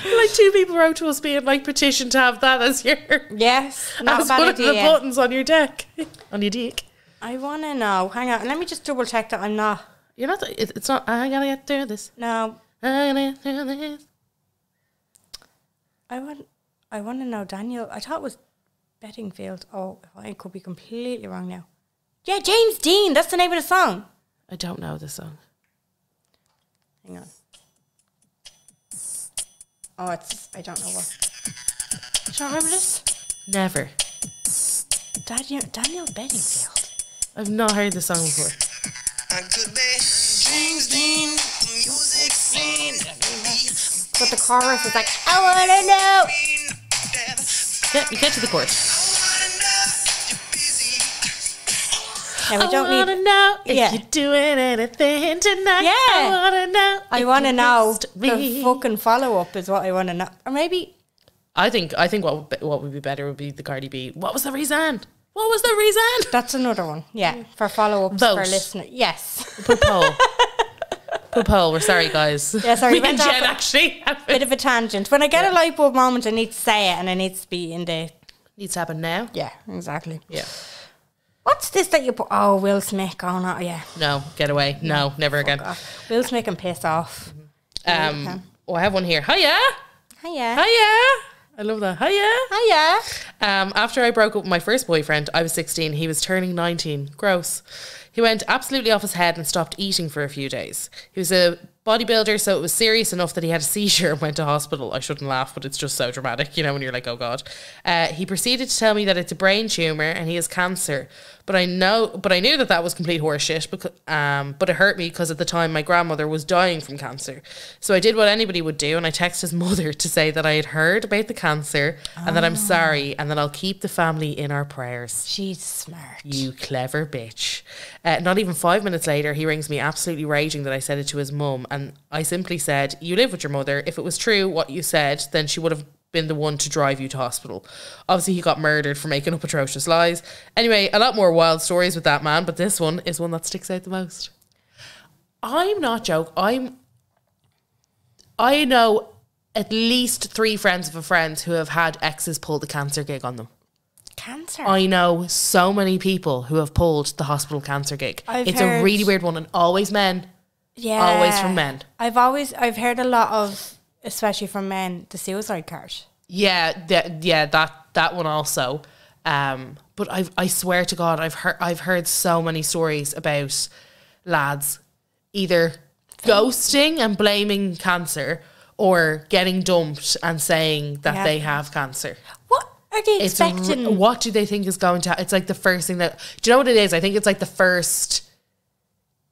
Like 2 people wrote to us being like, petition to have that as your... Yes, not as one of the buttons on your deck. On your dick. I want to know. Hang on, let me just double check that I'm not... You're not... It's not... I gotta get through this. No. I gotta get through this. I want to know, Daniel. I thought it was Bedingfield. Oh, I could be completely wrong now. Yeah, James Dean. That's the name of the song. I don't know the song. Hang on. Oh, I don't know what. Do you remember this? Never. Daniel Bedingfield. I've not heard the song before. I could be James Dean, music scene. But the chorus is like, I want to know. Yeah, you get to the chorus. Now, we don't I want to know if you're doing anything tonight. Yeah. I want to know. I want to know the fucking follow-up is what I want to know. Or maybe... I think what would be better would be the Cardi B. What was the reason? What was the reason? That's another one. Yeah, for follow-ups for listeners. Yes. Put poll. We're sorry, guys. Yeah, sorry. Me and Jen actually have bit of a tangent. When I get a light bulb moment, I need to say it, and it needs to be in the... Needs to happen now. Yeah, exactly. Yeah. What's this that you put? Oh, Will Smith going on. Yeah. No, get away. No, never again. Off. Will Smith can piss off. I have one here. Hiya. Hiya. Hiya. I love that. Hiya. Hiya. After I broke up with my first boyfriend, I was 16. He was turning 19. Gross. He went absolutely off his head and stopped eating for a few days. He was a bodybuilder, so it was serious enough that he had a seizure and went to hospital. I shouldn't laugh, but it's just so dramatic, you know, when you're like, oh God. He proceeded to tell me that it's a brain tumour and he has cancer. But I knew that was complete horseshit. But it hurt me because at the time my grandmother was dying from cancer. So I did what anybody would do, and I texted his mother to say that I had heard about the cancer and that I'm sorry and that I'll keep the family in our prayers. She's smart. You clever bitch. Not even 5 minutes later, he rings me absolutely raging that I said it to his mum, and I simply said, you live with your mother. If it was true what you said, then she would have been the one to drive you to hospital. Obviously he got murdered for making up atrocious lies. Anyway, a lot more wild stories with that man, but this one is one that sticks out the most. I'm not joking. I know at least 3 friends of a friend who have had exes pull the cancer gig on them. Cancer? I know so many people who have pulled the hospital cancer gig. I've it's heard... a really weird one, and always men. Yeah. Always from men. I've heard a lot of, especially from men, the suicide card. Yeah, that one also. But I swear to God, I've heard so many stories about lads either ghosting and blaming cancer or getting dumped and saying that they have cancer. What are they expecting? What do they think is going to? It's like the first thing that. Do you know what it is? I think it's like the first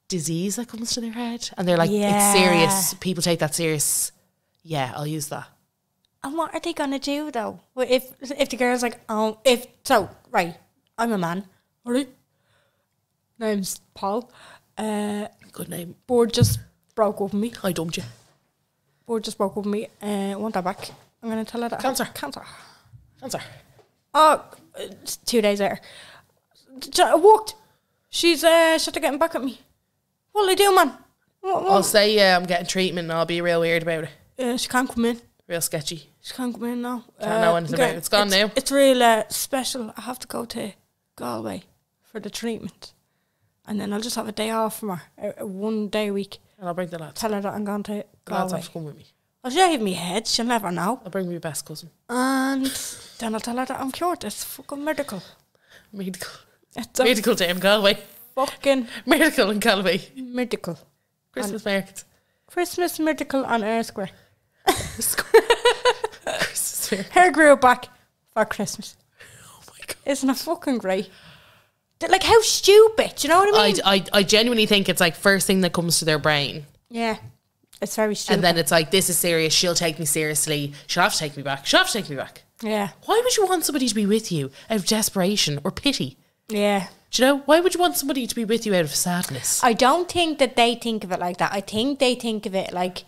disease that comes to their head, and they're like, "It's serious. People take that serious." Yeah, I'll use that. And what are they gonna do though? Well, if the girl's like, right, I'm a man. Alright. Name's Paul. Good name. Board just broke up with me. I dumped you. Board just broke up with me. Want that back? I'm gonna tell her that. Cancer. Oh, it's 2 days later. It worked. She's started getting back at me. What'll I do, man? I'll say I'm getting treatment and I'll be real weird about it. She can't come in. Real sketchy. She can't come in now. Can't know anything about it. It's gone now. It's real special. I have to go to Galway for the treatment. And then I'll just have a day off from her. 1 day a week. And I'll bring the lads. Tell her that I'm going to The lads Galway. have to come with me. I'll shave me head. She'll never know. I'll bring my best cousin. And then I'll tell her that I'm cured. It's fucking medical. Medical. It's a Medical day in Galway. fucking Medical in Galway. medical. Christmas market. Christmas medical on Air Square. Christmas market. Hair grew back for Christmas. Oh my God. Isn't it fucking great? Like, how stupid. Do you know what I mean? I genuinely think it's like first thing that comes to their brain. Yeah. It's very stupid. And then it's like, this is serious. She'll take me seriously. She'll have to take me back. She'll have to take me back. Yeah. Why would you want somebody to be with you out of desperation or pity? Yeah. Do you know? Why would you want somebody to be with you out of sadness? I don't think that they think of it like that. I think they think of it like,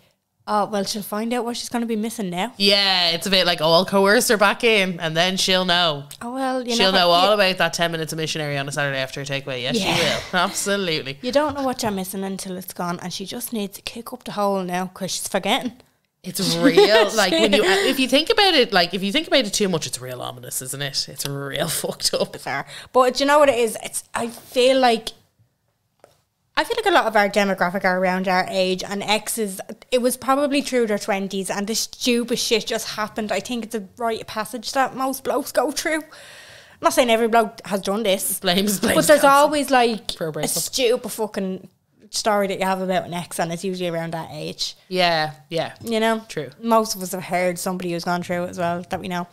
oh, well, she'll find out what she's going to be missing now. Yeah, it's a bit like, oh, I'll coerce her back in and then she'll know. Oh, well, She'll know all about that 10 minutes of missionary on a Saturday after a takeaway. Yes, she will. Absolutely. You don't know what you're missing until it's gone, and she just needs to kick up the hole now because she's forgetting. It's real. Like, when you, if you think about it too much, it's real ominous, isn't it? It's real fucked up. Bizarre. But do you know what it is? I feel like a lot of our demographic are around our age, and exes, it was probably through their 20s, and this stupid shit just happened. I think it's a rite of passage that most blokes go through. I'm not saying every bloke has done this. Blames. But there's always like For a a breakup. stupid fucking story that you have about an ex, and it's usually around that age. Yeah. You know? True. Most of us have heard somebody who's gone through it as well, that we know.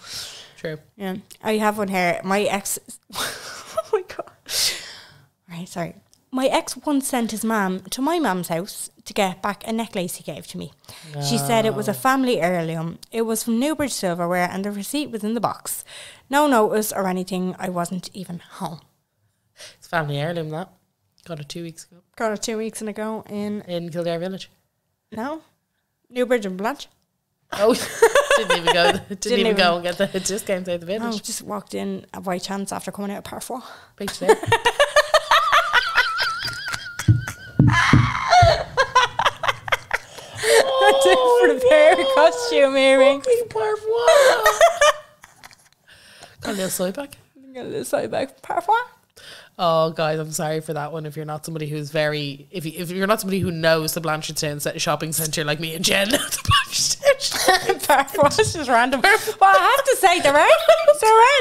True. Yeah. I have one here. My ex... oh my God. Right, sorry. My ex once sent his mum to my mum's house to get back a necklace he gave to me. She said it was a family heirloom. It was from Newbridge Silverware, and the receipt was in the box. No notice or anything. I wasn't even home. It's family heirloom, that. Got it 2 weeks ago. Got it 2 weeks ago in... In Kildare Village. No? Newbridge and Blanche? Oh, didn't even go. Didn't even go and get the discount out of the village. No, just walked in by chance after coming out of Parfois. Picture there. For the pair costume earring. Got a little side back. Got a little side back. Parfois. Oh, guys, I'm sorry for that one. If you're not somebody who's very, if you're not somebody who knows the Blanchardstown shopping centre like me and Jen, the Blanchardstown. Parfois is just random. Well, I have to say there are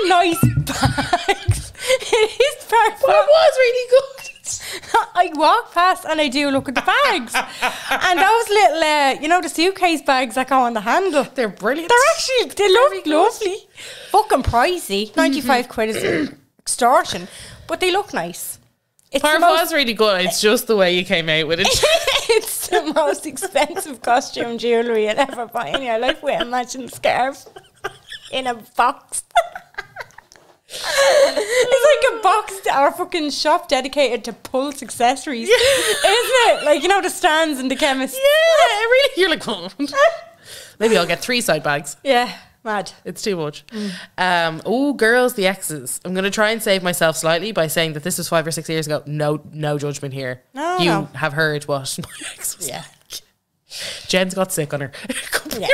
nice bags. It is Parfois. But it was really good. I walk past and I do look at the bags, and those little, the suitcase bags that go on the handle. They're brilliant. They look lovely. Fucking pricey. 95 quid is extortion, but they look nice. Parfois really good. It's just the way you came out with it. It's the most expensive costume jewellery you'll ever buy in your life, with a matching scarf in a box. It's like a box or a fucking shop dedicated to Pulse accessories, isn't it? Like, the stands in the chemist. Yeah, really. You're like, oh. Maybe I'll get 3 side bags. Yeah, mad. It's too much. Girls, the exes. I'm going to try and save myself slightly by saying that this was 5 or 6 years ago. No judgment here. No. Have heard what my ex was like. Jen's got sick on her. A couple of years.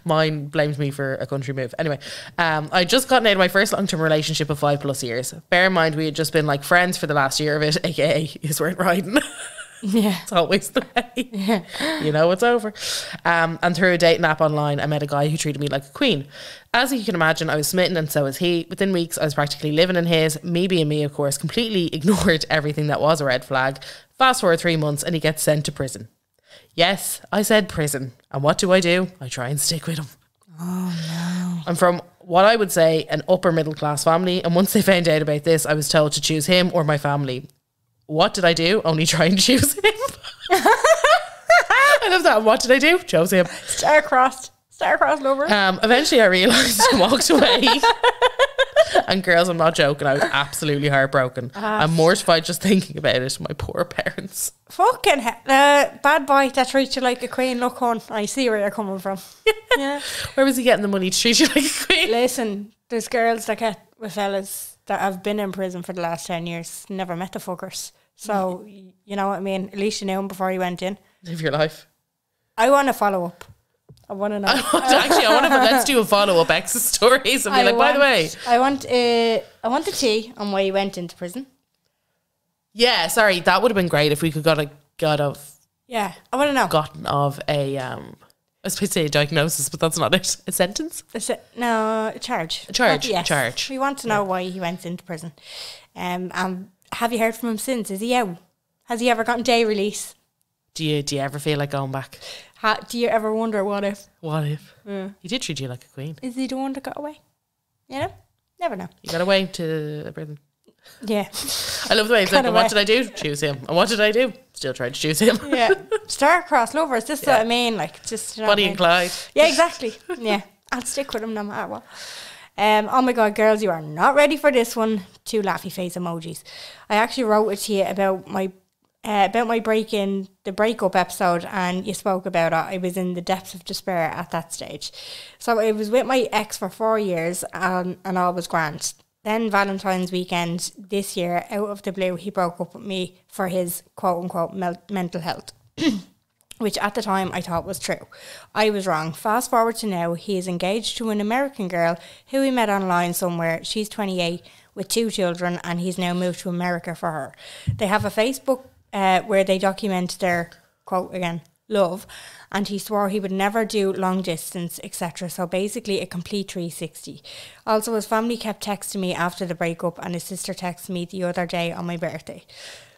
Mine blamed me for a country move. Anyway, I just gotten out of my first long-term relationship of 5+ years. Bear in mind, we had just been like friends for the last year of it, aka is weren't riding. Yeah. It's always the way. You know it's over. And through a dating app online, I met a guy who treated me like a queen. As you can imagine, I was smitten, and so was he. Within weeks, I was practically living in his. Me being me, of course, completely ignored everything that was a red flag. Fast forward 3 months, and he gets sent to prison. Yes, I said prison. And what do? I try and stick with him. Oh, no. I'm from what I would say an upper middle class family, and once they found out about this, I was told to choose him or my family. What did I do? Only try and choose him. I love that. And what did I do? Chose him. Star-crossed lover. Eventually I realised and walked away. And girls, I'm not joking, I was absolutely heartbroken. I'm mortified just thinking about it. My poor parents. Fucking hell. Bad boy that treats you like a queen. Look, hon, I see where you're coming from. Yeah. Where was he getting the money to treat you like a queen? Listen, there's girls that get with fellas that have been in prison for the last 10 years, never met the fuckers. So, you know what I mean? At least you knew him before you went in. Live your life. I want to follow up. I want to know. Let's do a follow-up exit stories and be like, by the way. I want the tea on why you went into prison. Yeah, sorry, that would have been great if we could gotten I want to know. I was supposed to say a diagnosis, but that's not it. A sentence? No, a charge. A charge. Yes. Charge. We want to know why he went into prison. Have you heard from him since? Is he out? Has he ever gotten day release? Do you ever feel like going back? Do you ever wonder what if? What if? He did treat you like a queen. Is he the one that got away? You know? Never know. You got away to prison. Yeah. I love the way it's like, and what did I do? Choose him. And what did I do? Still tried to choose him. Yeah. Star-crossed lovers. This is what I mean. Like, just, you know, Bonnie and Clyde. Yeah, exactly. Yeah. I'll stick with him no matter what. Oh my God, girls, you are not ready for this one. 2 laughy face emojis. I actually wrote it to you about my the breakup episode, and you spoke about it. I was in the depths of despair at that stage. So I was with my ex for 4 years, and all was grand. Then Valentine's weekend this year, out of the blue, he broke up with me for his quote-unquote mental health. Which at the time I thought was true. I was wrong. Fast forward to now, he is engaged to an American girl who he met online somewhere. She's 28 with 2 children, and he's now moved to America for her. They have a Facebook where they document their, quote again, love, and he swore he would never do long distance, etc. So basically a complete 360. Also, his family kept texting me after the breakup, and his sister texted me the other day on my birthday.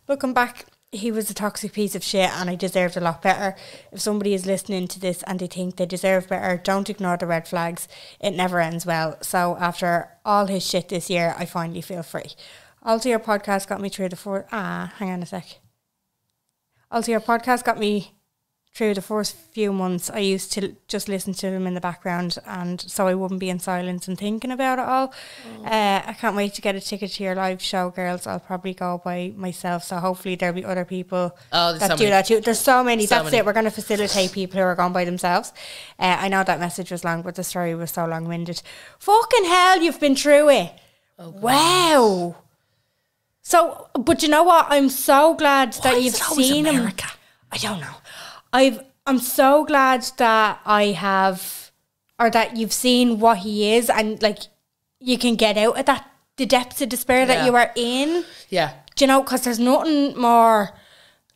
Looking back, he was a toxic piece of shit, and I deserved a lot better. If somebody is listening to this and they think they deserve better, don't ignore the red flags. It never ends well. So after all his shit this year, I finally feel free. Also, your podcast got me through your podcast got me through the first few months. I used to just listen to them in the background, and so I wouldn't be in silence and thinking about it all. I can't wait to get a ticket to your live show, girls. I'll probably go by myself, so hopefully there'll be other people that do that too. There's so many. That's it. We're going to facilitate people who are going by themselves. I know that message was long, but the story was so long-winded. Fucking hell, you've been through it. Oh, wow. So, but you know what? I'm so glad that you've seen America? Him. I don't know. I'm so glad that I have, or that you've seen what he is, and like you can get out of that, the depths of despair that you are in. Yeah. Do you know? Because there's nothing more.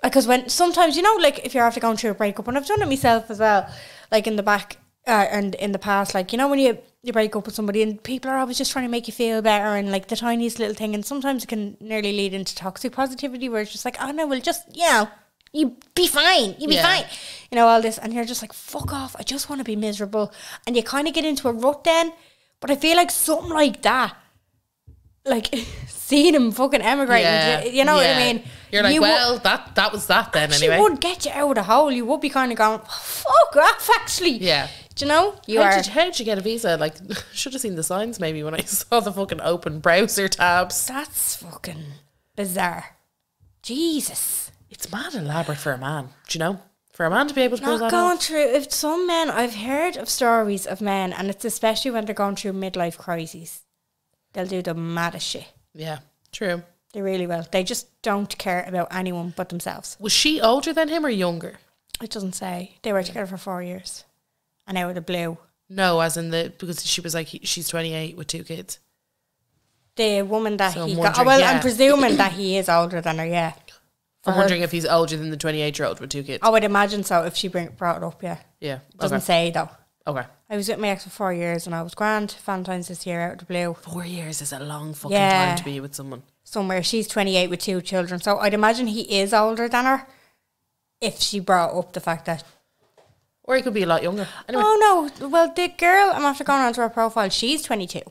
Because when sometimes, you know, like if you're after going through a breakup, and I've done it myself as well, like in the back and in the past, like, you know, when you break up with somebody and people are always just trying to make you feel better, and like the tiniest little thing, and sometimes it can nearly lead into toxic positivity where it's just like, oh no, we'll just, you know, you be fine, fine, you know, all this, and you're just like, fuck off, I just want to be miserable, and you kind of get into a rut then. But I feel like something like that, like seeing him fucking emigrating, you know what I mean, you're like, that was that then anyway. It would get you out of the hole. You would be kind of going, fuck off, actually. Yeah. Do you know? How did you get a visa? Like, should have seen the signs maybe when I saw the fucking open browser tabs. That's fucking bizarre. Jesus. It's mad elaborate for a man, do you know? For a man to be able to pull that off. Not going through, if some men, I've heard of stories of men, and it's especially when they're going through midlife crises, they'll do the maddest shit. Yeah, true. They really will. They just don't care about anyone but themselves. Was she older than him or younger? It doesn't say. They were together for 4 years. And out of the blue. No, as in because she was like, she's 28 with 2 kids. The woman that he got. Well, I'm presuming that he is older than her, yeah. For I'm her. wondering if he's older than the 28-year-old with 2 kids. I would imagine so if she brought it up, yeah. Yeah. Doesn't Okay. say though. Okay. I was with my ex for 4 years and I was grand. Valentine's this year out of the blue. 4 years is a long fucking Yeah. time to be with someone. Somewhere. She's 28 with 2 children. So I'd imagine he is older than her if she brought up the fact that. Or he could be a lot younger. Anyway. Oh no. Well, the girl, I'm after going onto her profile, she's 22.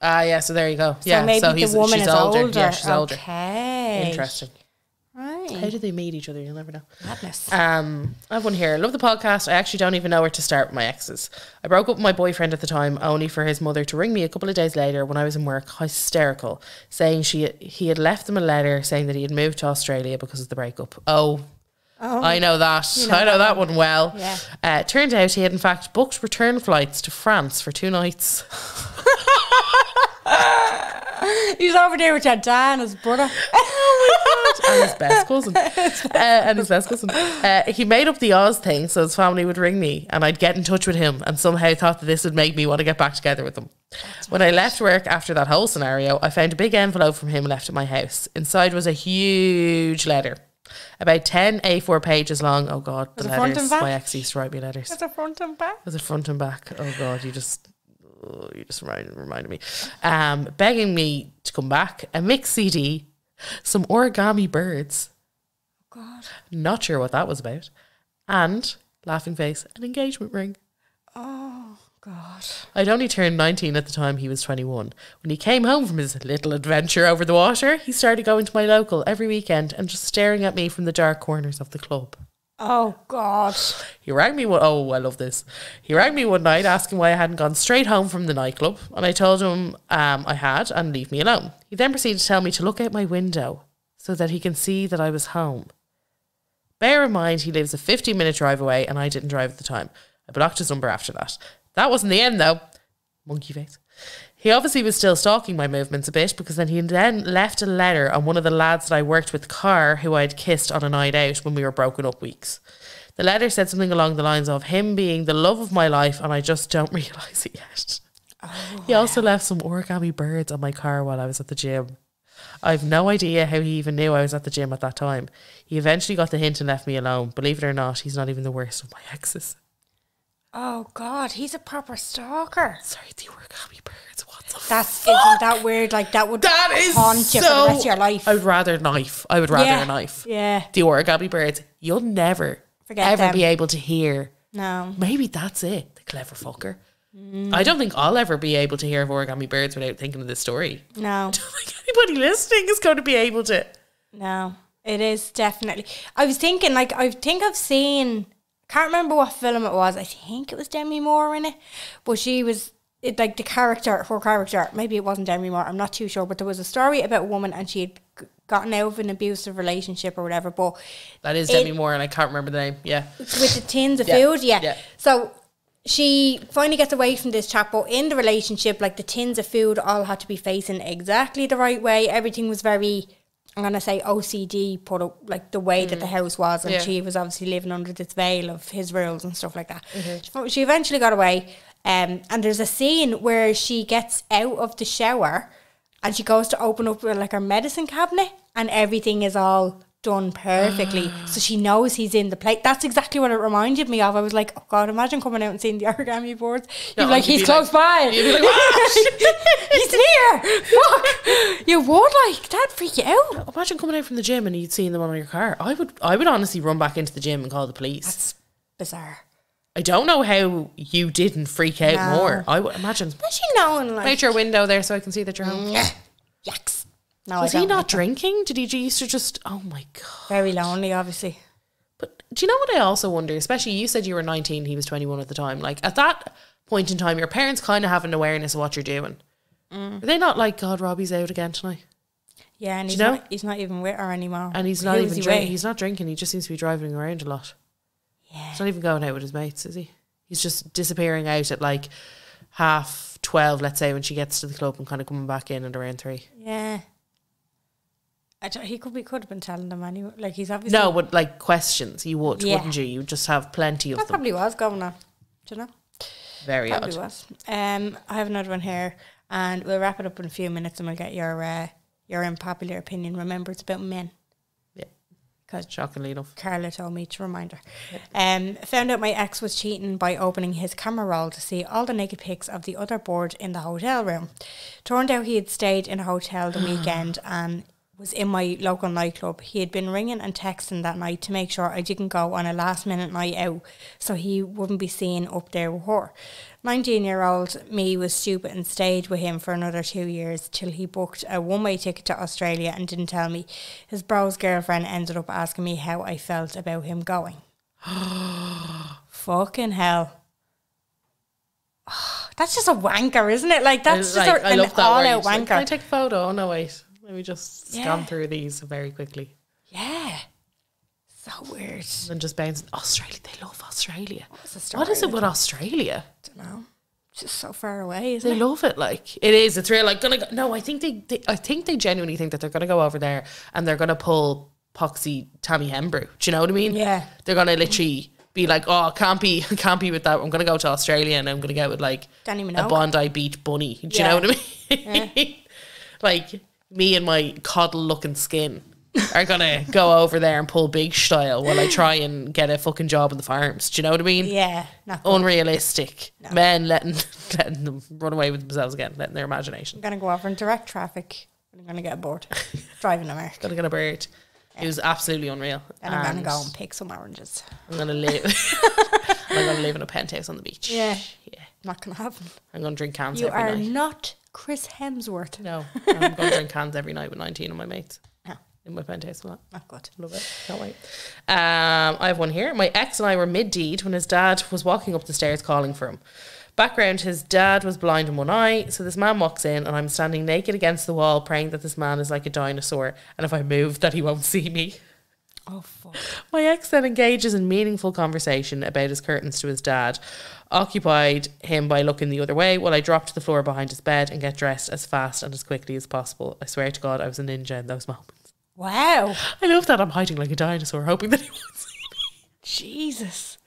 Yeah, so there you go. Yeah, So maybe the woman she's is older. Yeah, she's older. Okay. Interesting. Right. How did they meet each other? You'll never know. Madness. I have one here. I love the podcast. I actually don't even know where to start with my exes. I broke up with my boyfriend at the time, only for his mother to ring me a couple of days later when I was in work, hysterical, saying he had left them a letter saying that he had moved to Australia because of the breakup. Oh, I know that. I know that one well. Yeah. Turned out he had in fact booked return flights to France for 2 nights. He's over there with your dad and his brother. And his best cousin. He made up the Oz thing so his family would ring me and I'd get in touch with him and somehow thought that this would make me want to get back together with him. When I left work after that whole scenario, I found a big envelope from him left at my house. Inside was a huge letter. About 10 A4 pages long. Oh God, the Was it front letters. and back? My ex used to write me letters. Is it front and back? Was it front and back? Oh God, you just reminded me. Begging me to come back, a mix CD, some origami birds. God. Not sure what that was about. And, laughing face, an engagement ring. Oh, God. I'd only turned 19 at the time he was 21. When he came home from his little adventure over the water, he started going to my local every weekend and just staring at me from the dark corners of the club. Oh, God. He rang me I love this. He rang me one night asking why I hadn't gone straight home from the nightclub, and I told him I had and leave me alone. He then proceeded to tell me to look out my window so that he can see that I was home. Bear in mind he lives a 15-minute drive away and I didn't drive at the time. I blocked his number after that. That wasn't the end though. Monkey face. He obviously was still stalking my movements a bit because then he left a letter on one of the lads that I worked with car who I'd kissed on a night out when we were broken up weeks. The letter said something along the lines of him being the love of my life and I just don't realise it yet. He also left some origami birds on my car while I was at the gym. I've no idea how he even knew I was at the gym at that time. He eventually got the hint and left me alone. Believe it or not, he's not even the worst of my exes. Oh, God. He's a proper stalker. Sorry, the origami birds. What the That's, fuck? isn't that weird? Like, that would That is haunt you for the rest of your life. I would rather a knife. I would rather Yeah. a knife. Yeah. The origami birds, you'll never Forget ever them. be able to hear. No. Maybe that's it. The clever fucker. I don't think I'll ever be able to hear of origami birds without thinking of this story. No. I don't think anybody listening is going to be able to. No. It is definitely. I was thinking, like, I think I've seen, can't remember what film it was. I think it was Demi Moore in it. But she was, like, her character, maybe it wasn't Demi Moore, I'm not too sure. But there was a story about a woman and she had gotten out of an abusive relationship or whatever. But That is Demi Moore and I can't remember the name. Yeah. with the tins of Yeah. food, yeah. Yeah. So she finally gets away from this chap, but in the relationship, like, the tins of food all had to be facing exactly the right way. Everything was very, I'm gonna say, OCD put up, like the way that the house was, and Yeah. she was obviously living under this veil of his rules and stuff like that. She eventually got away, and there's a scene where she gets out of the shower and she goes to open up like her medicine cabinet, and everything is all done perfectly, so she knows he's in the plate. That's exactly what it reminded me of. I was like, oh God, imagine coming out and seeing the origami boards. You'd be like, he's close by. You'd be like, what? He's here. Fuck. You would, like, that'd freak you out. Imagine coming out from the gym and you'd seen them on your car. I would honestly run back into the gym and call the police. That's bizarre. I don't know how you didn't freak out No. more. I would imagine. Especially knowing, like, Out your window there so I can see that you're home. yaks. No, Was I he don't not like that. drinking? Did he used to just, oh my God. Very lonely, obviously. But do you know what I also wonder? Especially you said you were 19, he was 21 at the time. Like at that point in time, your parents kind of have an awareness of what you're doing. Are they not like, God, Robbie's out again tonight? Yeah, and Do he's you know? he's not even with her anymore. And he's Who not is even he drinking. with? He's not drinking. He just seems to be driving around a lot. Yeah. He's not even going out with his mates, is he? He's just disappearing out at like 12:30, let's say, when she gets to the club and kind of coming back in at around 3. Yeah. He could have been telling them anyway. Like, he's obviously... No, but like questions, you would, Yeah. wouldn't you? You would just have plenty of That them. probably was going on. Do you know? Very Probably odd. was. I have another one here, and we'll wrap it up in a few minutes, and we'll get your unpopular opinion. Remember, it's about men. Yeah. Because Shockingly enough. Carla told me to remind her. Found out my ex was cheating by opening his camera roll to see all the naked pics of the other board in the hotel room. Turned out he had stayed in a hotel the weekend and was in my local nightclub. He had been ringing and texting that night to make sure I didn't go on a last minute night out so he wouldn't be seen up there with her. 19-year-old me was stupid and stayed with him for another 2 years till he booked a one-way ticket to Australia and didn't tell me. His bro's girlfriend ended up asking me how I felt about him going. Fucking hell. That's just a wanker, isn't it? Like, that's just an all-out wanker. Can I take a photo? Oh, no, wait. Let me just scan through these very quickly. Yeah. So weird. And just bounce. Australia. They love Australia. What is it with Australia? I don't know. It's just so far away, isn't it? They love it. Like, it is. It's real. Like, gonna go. No, I think they genuinely think that they're going to go over there and they're going to pull Poxy Tammy Hembrew. Do you know what I mean? Yeah. They're going to literally be like, oh, can't be with that. I'm going to go to Australia and I'm going to get with like a Bondi Beach bunny. Do you know what I mean? Yeah. Like, me and my coddle looking skin are going to go over there and pull big style while I try and get a fucking job in the farms. Do you know what I mean? Yeah. Not unrealistic. No. Men letting them run away with themselves again, letting their imagination. I'm going to go over in direct traffic. I'm going to get bored. Driving America. Going to get a bird. It was absolutely unreal. And I'm going to go and pick some oranges. I'm going to live. I'm going to live in a penthouse on the beach. Yeah. Not going to happen. I'm going to drink cans every night. You are not Chris Hemsworth. No. I'm going to drink cans every night with 19 of my mates. In my penthouse. Not good. Love it. Can't wait. I have one here. My ex and I were mid-deed when his dad was walking up the stairs calling for him. Background, his dad was blind in one eye, so this man walks in and I'm standing naked against the wall praying that this man is like a dinosaur and if I move that he won't see me. Oh, fuck. My ex then engages in meaningful conversation about his curtains to his dad, occupied him by looking the other way while I drop to the floor behind his bed and get dressed as fast and as quickly as possible. I swear to God I was a ninja in those moments. Wow. I love that I'm hiding like a dinosaur, hoping that he won't see me. Jesus.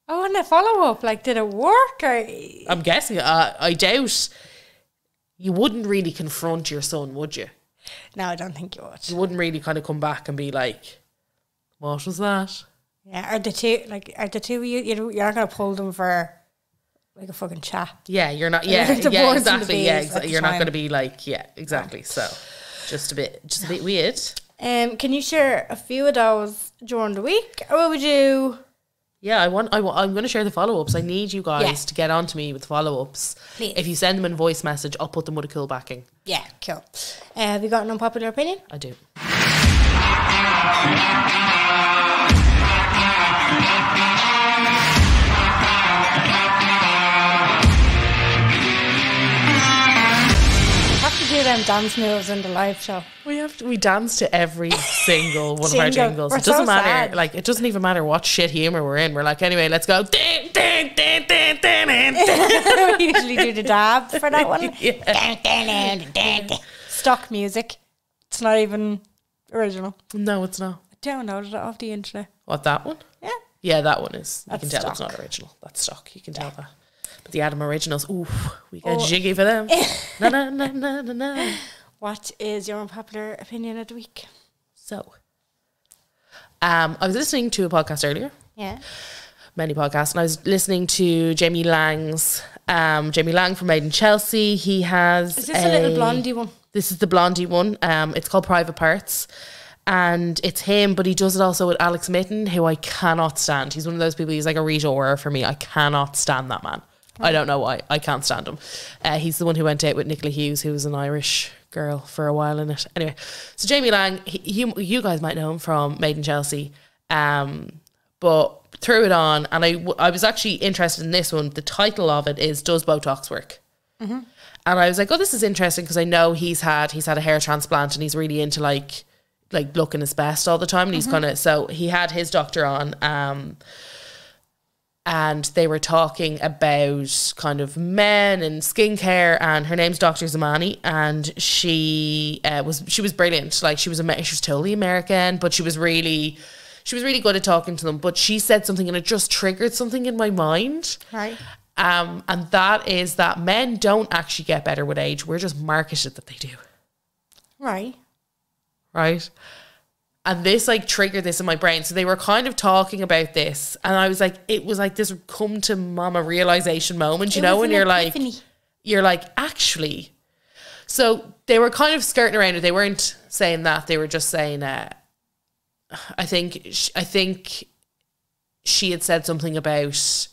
Oh, and a follow-up, like, did it work? Or? I'm guessing. I doubt you wouldn't really confront your son, would you? No, I don't think you would. You wouldn't really kind of come back and be like, what was that? Yeah, are the two of you, you're not going to pull them for, like, a fucking chat. Yeah, you're not, exactly. You're not going to be like, exactly, so... Just a bit weird. Can you share a few of those during the week? Or what would you... Yeah, I'm going to share the follow-ups. I need you guys to get on to me with follow-ups. Please. If you send them in voice message, I'll put them with a cool backing. Yeah, cool. Have you got an unpopular opinion? I do. Do them dance moves in the live show. We dance to every single one of our jingles. We're it doesn't so matter. sad. Like, it doesn't even matter what shit humor we're in. We're like, anyway, let's go. We usually do the dab for that one. Stock music. It's not even original. No, it's not. I downloaded it off the internet. What, that one? Yeah. Yeah, that one is. That's you can tell stock. it's not original. That's stock. You can tell that. But the Adam Originals, ooh, we get jiggy for them. Na, na, na, na, na, na. What is your unpopular opinion of the week? So, I was listening to a podcast earlier. Yeah. Many podcasts. And I was listening to Jamie Lang from Made in Chelsea. He has... Is this a little blondie one? This is the blondie one. It's called Private Parts. And it's him, but he does it also with Alex Mitten, who I cannot stand. He's one of those people, he's like a Rita Ora for me. I cannot stand that man. I don't know why. I can't stand him. He's the one who went out with Nicola Hughes, who was an Irish girl for a while in it. Anyway, so Jamie Lang, you guys might know him from Made in Chelsea, but threw it on, and I was actually interested in this one. The title of it is Does Botox Work? Mm-hmm. And I was like, oh, this is interesting because I know he's had a hair transplant and he's really into like looking his best all the time, and he's so he had his doctor on, and they were talking about kind of men and skincare, and her name's Dr. Zamani, and she was brilliant. Like, she was totally American, but she was really good at talking to them. But she said something and it just triggered something in my mind. Right. And that is that men don't actually get better with age. We're just marketed that they do. Right. Right. And this like triggered this in my brain. So they were kind of talking about this, and I was like, it was like this come to mama realization moment, you know, when you're like, actually. So they were kind of skirting around it. They weren't saying that. They were just saying, I think she had said something about,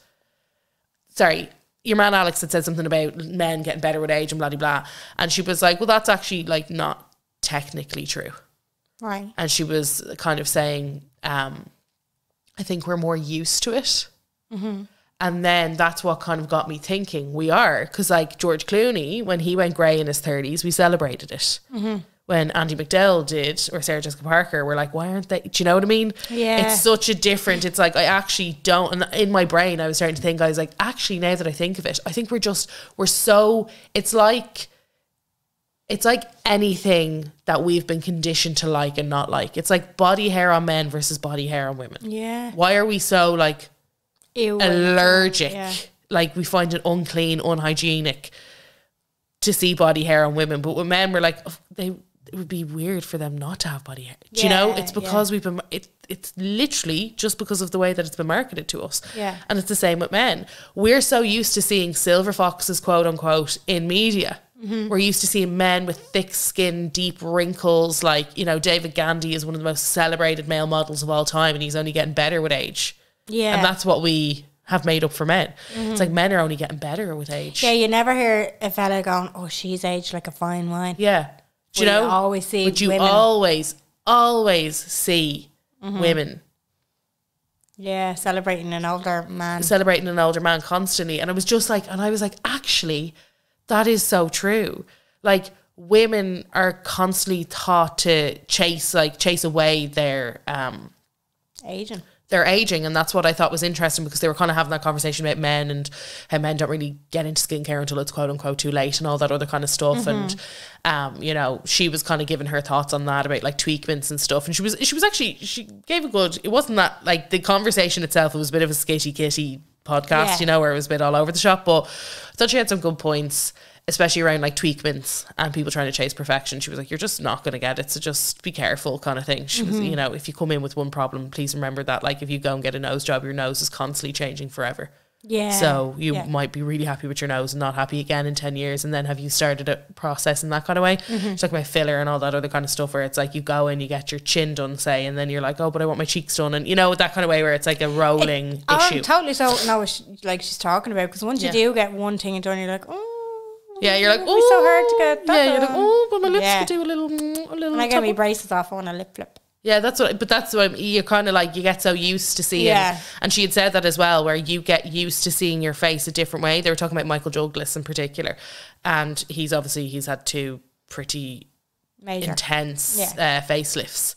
sorry, your man Alex had said something about men getting better with age and blah, blah, blah. And she was like, well, that's actually like not technically true. Right. And she was kind of saying, I think we're more used to it. Mm-hmm. And then that's what kind of got me thinking we are. Because like George Clooney, when he went grey in his 30s, we celebrated it. Mm-hmm. When Andy McDowell did, or Sarah Jessica Parker, we're like, why aren't they? Do you know what I mean? Yeah. It's such a different, it's like, I actually don't. And in my brain, I was starting to think, I was like, actually, now that I think of it, I think we're so, it's like anything that we've been conditioned to like and not like. It's like body hair on men versus body hair on women. Yeah. Why are we so like Ew, allergic? yeah. Like we find it unclean, unhygienic to see body hair on women. But with men, we're like, it would be weird for them not to have body hair. Do you know? It's because we've been, it's literally just because of the way that it's been marketed to us. Yeah. And it's the same with men. We're so used to seeing silver foxes, quote unquote, in media. Mm-hmm. We're used to seeing men with thick skin, deep wrinkles. Like, you know, David Gandy is one of the most celebrated male models of all time, and he's only getting better with age. Yeah. And that's what we have made up for men. Mm-hmm. It's like men are only getting better with age. Yeah, you never hear a fella going, oh, she's aged like a fine wine. Yeah. Do you know? You always see but you women. always see women. Yeah, celebrating an older man. Constantly. And I was just like, actually, that is so true. Like, women are constantly taught to chase away their Aging. They're aging, and that's what I thought was interesting, because they were kind of having that conversation about men and how men don't really get into skincare until it's quote unquote too late and all that other kind of stuff. Mm-hmm. And you know, she was kind of giving her thoughts on that about like tweakments and stuff, and she gave a good, it wasn't that like the conversation itself, it was a bit of a skitty kitty podcast, you know, where it was a bit all over the shop, but I thought she had some good points, especially around like tweakments and people trying to chase perfection. She was like, you're just not going to get it, so just be careful, kind of thing. She was, you know, if you come in with one problem, please remember that like if you go and get a nose job, your nose is constantly changing forever. Yeah. So you might be really happy with your nose and not happy again in 10 years. And then have you started a process in that kind of way? She's talking about filler and all that other kind of stuff, where it's like you go in, you get your chin done, say, and then you're like, oh, but I want my cheeks done. And you know, that kind of way where it's like a rolling issue. Oh, totally. So know what she's talking about, because once you do get one thing done, you're like, oh. Yeah, you're like, oh, it's so hard to get that you're like, oh, but my lips could do a little. And I get my braces off on a lip flip. Yeah, that's what you're kind of like, you get so used to seeing. Yeah. And she had said that as well, where you get used to seeing your face a different way. They were talking about Michael Douglas in particular, and he's had two pretty major intense facelifts.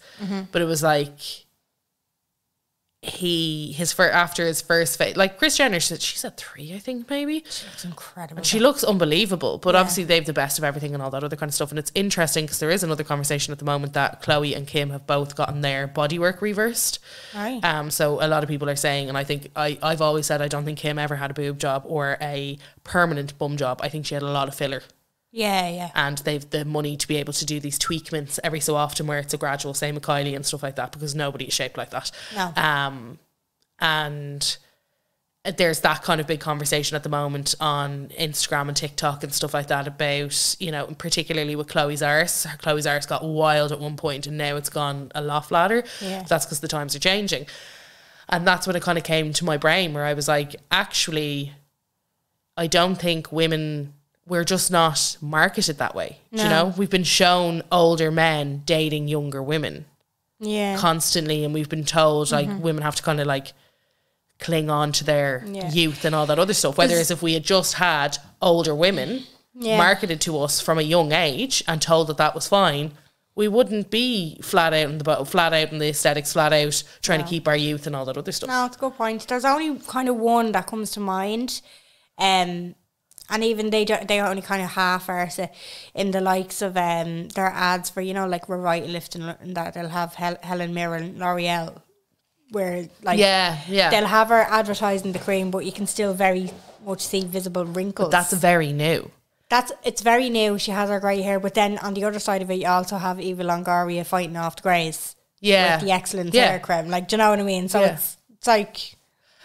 But it was like after his first face, like Kris Jenner, she's at 3, I think, maybe. She looks incredible. And she looks unbelievable, but obviously they've the best of everything and all that other kind of stuff. And it's interesting because there is another conversation at the moment that Chloe and Kim have both gotten their bodywork reversed. Right. So a lot of people are saying, and I think I've always said I don't think Kim ever had a boob job or a permanent bum job. I think she had a lot of filler. Yeah. And they've the money to be able to do these tweakments every so often, where it's a gradual, same with Kylie and stuff like that, because nobody is shaped like that. No. And there's that kind of big conversation at the moment on Instagram and TikTok and stuff like that about, you know, particularly with Chloe's arse. Chloe's arse got wild at one point and now it's gone a lot flatter. Yeah. That's because the times are changing. And that's when it kind of came to my brain, where I was like, actually, I don't think women... we're just not marketed that way. No. You know, we've been shown older men dating younger women constantly, and we've been told like women have to kind of like cling on to their youth and all that other stuff. Whereas if we had just had older women marketed to us from a young age and told that was fine, we wouldn't be flat out in the aesthetics, flat out trying to keep our youth and all that other stuff. No, it's a good point. There's only kind of one that comes to mind, and even they only kind of half-arse it in the likes of their ads for, you know, like Revitalift and that they'll have Helen Mirren and L'Oreal, where like they'll have her advertising the cream, but you can still very much see visible wrinkles. But that's very new. It's very new. She has her grey hair, but then on the other side of it, you also have Eva Longoria fighting off the greys. Yeah. with the Excellence Yeah. hair creme. Like, do you know what I mean? So Yeah. it's like,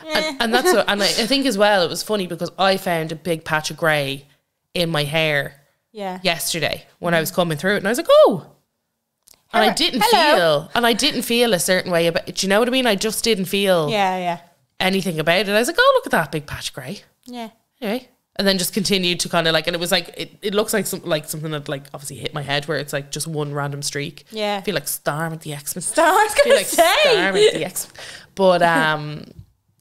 And that's what, and I think as well, it was funny because I found a big patch of grey in my hair yeah. yesterday when I was coming through it, and I was like, oh. And I Hello. didn't feel a certain way about it. Do you know what I mean? I just didn't feel Yeah. anything about it. I was like, oh, look at that big patch of grey. Yeah. Anyway. And then just continued to kind of like, and it was like, it looks like something that like obviously hit my head where it's like just one random streak. Yeah. I feel like Storm at the X-Men. I was I feel going like to say. Storm at the X-Men. But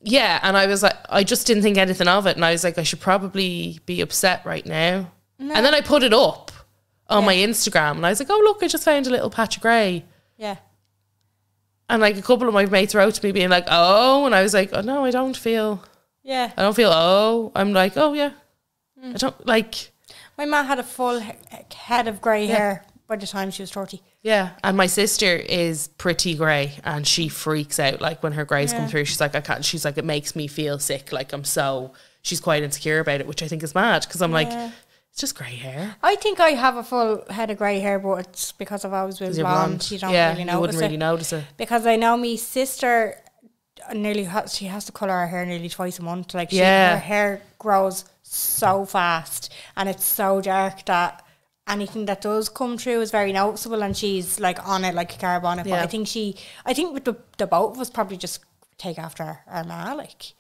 yeah, and I was like, I just didn't think anything of it. And I was like, I should probably be upset right now. No. And then I put it up on my Instagram and I was like, oh, look, I just found a little patch of grey. Yeah. And like a couple of my mates wrote to me being like, oh, and I was like, oh no, I don't feel, oh. I'm like, oh yeah. I don't like. My mum had a full head of grey hair by the time she was 30. Yeah, and my sister is pretty grey and she freaks out like when her greys come through. She's like, I can't. She's like, it makes me feel sick. Like she's quite insecure about it, which I think is mad because I'm like, it's just grey hair. I think I have a full head of grey hair, but it's because I've always been blonde. You don't really notice you wouldn't really notice it. Because I know my sister she has to colour her hair nearly twice a month. Like her hair grows so fast and it's so dark that anything that does come through is very noticeable, and she's like on it like a car bonnet. But I think with the both of us probably just take after our ma. Like,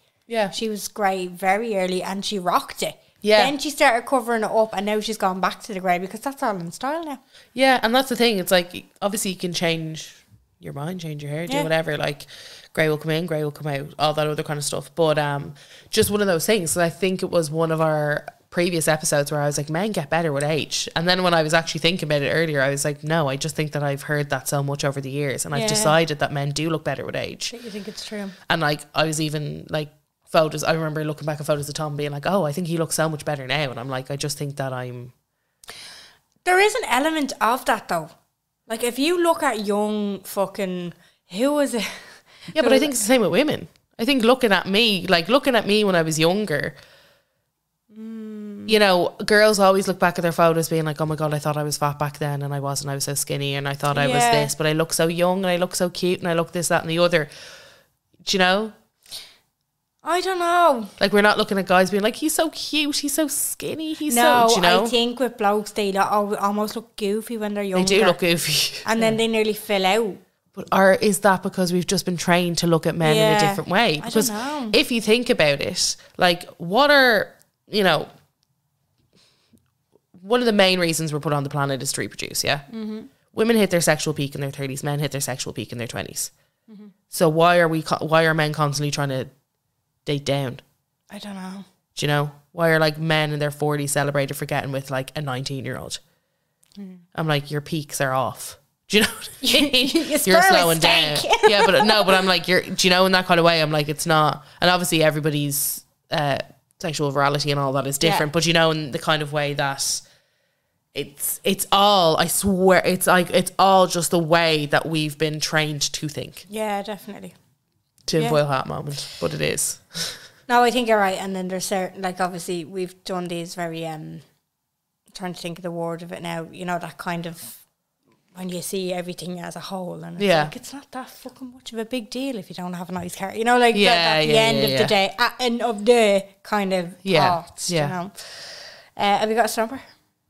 she was grey very early and she rocked it. Yeah. Then she started covering it up and now she's gone back to the grey because that's all in style now. Yeah, and that's the thing. It's like, obviously you can change your mind, change your hair, do whatever. Like, grey will come in, grey will come out, all that other kind of stuff. But just one of those things. So I think it was one of our previous episodes where I was like, men get better with age. And then when I was actually thinking about it earlier, I was like, no, I just think that I've heard that so much over the years, and I've decided that men do look better with age. You think it's true? And like, I was even like, photos, I remember looking back at photos of Tom being like, oh, I think he looks so much better now. And I'm like, I just think that there is an element of that though. Like, if you look at young fucking, who was it? Yeah, but I think it's the same with women. I think looking at me when I was younger, you know, girls always look back at their photos being like, oh my God, I thought I was fat back then and I wasn't. I was so skinny and I thought I was this, but I look so young and I look so cute and I look this, that and the other. Do you know? I don't know. Like, we're not looking at guys being like, he's so cute, he's so skinny, do you know? I think with blokes, they almost look goofy when they're younger. They do look goofy. And then they nearly fill out. But is that because we've just been trained to look at men in a different way? Because I don't know. If you think about it, like, what are, you know, one of the main reasons we're put on the planet is to reproduce, yeah? Mm-hmm. Women hit their sexual peak in their 30s, men hit their sexual peak in their 20s. Mm-hmm. So why are men constantly trying to date down? I don't know. Do you know? Why are like men in their 40s celebrated for getting with like a 19-year-old? I'm like, your peaks are off. Do you know what I mean? You're slowing down. Yeah, but I'm like, do you know, in that kind of way, I'm like, it's not. And obviously everybody's sexual virality and all that is different, but you know, in the kind of way that it's all, I swear, it's like, it's all just the way that we've been trained to think. Yeah, definitely. Tinfoil hat moment, but it is. No, I think you're right. And then there's certain, like, obviously we've done these very trying to think of the word of it now, you know, that kind of when you see everything as a whole, and it's like, it's not that fucking much of a big deal if you don't have a nice car, you know, like at the end of the day, at end of the kind of thoughts, you know. Have you got a stomper?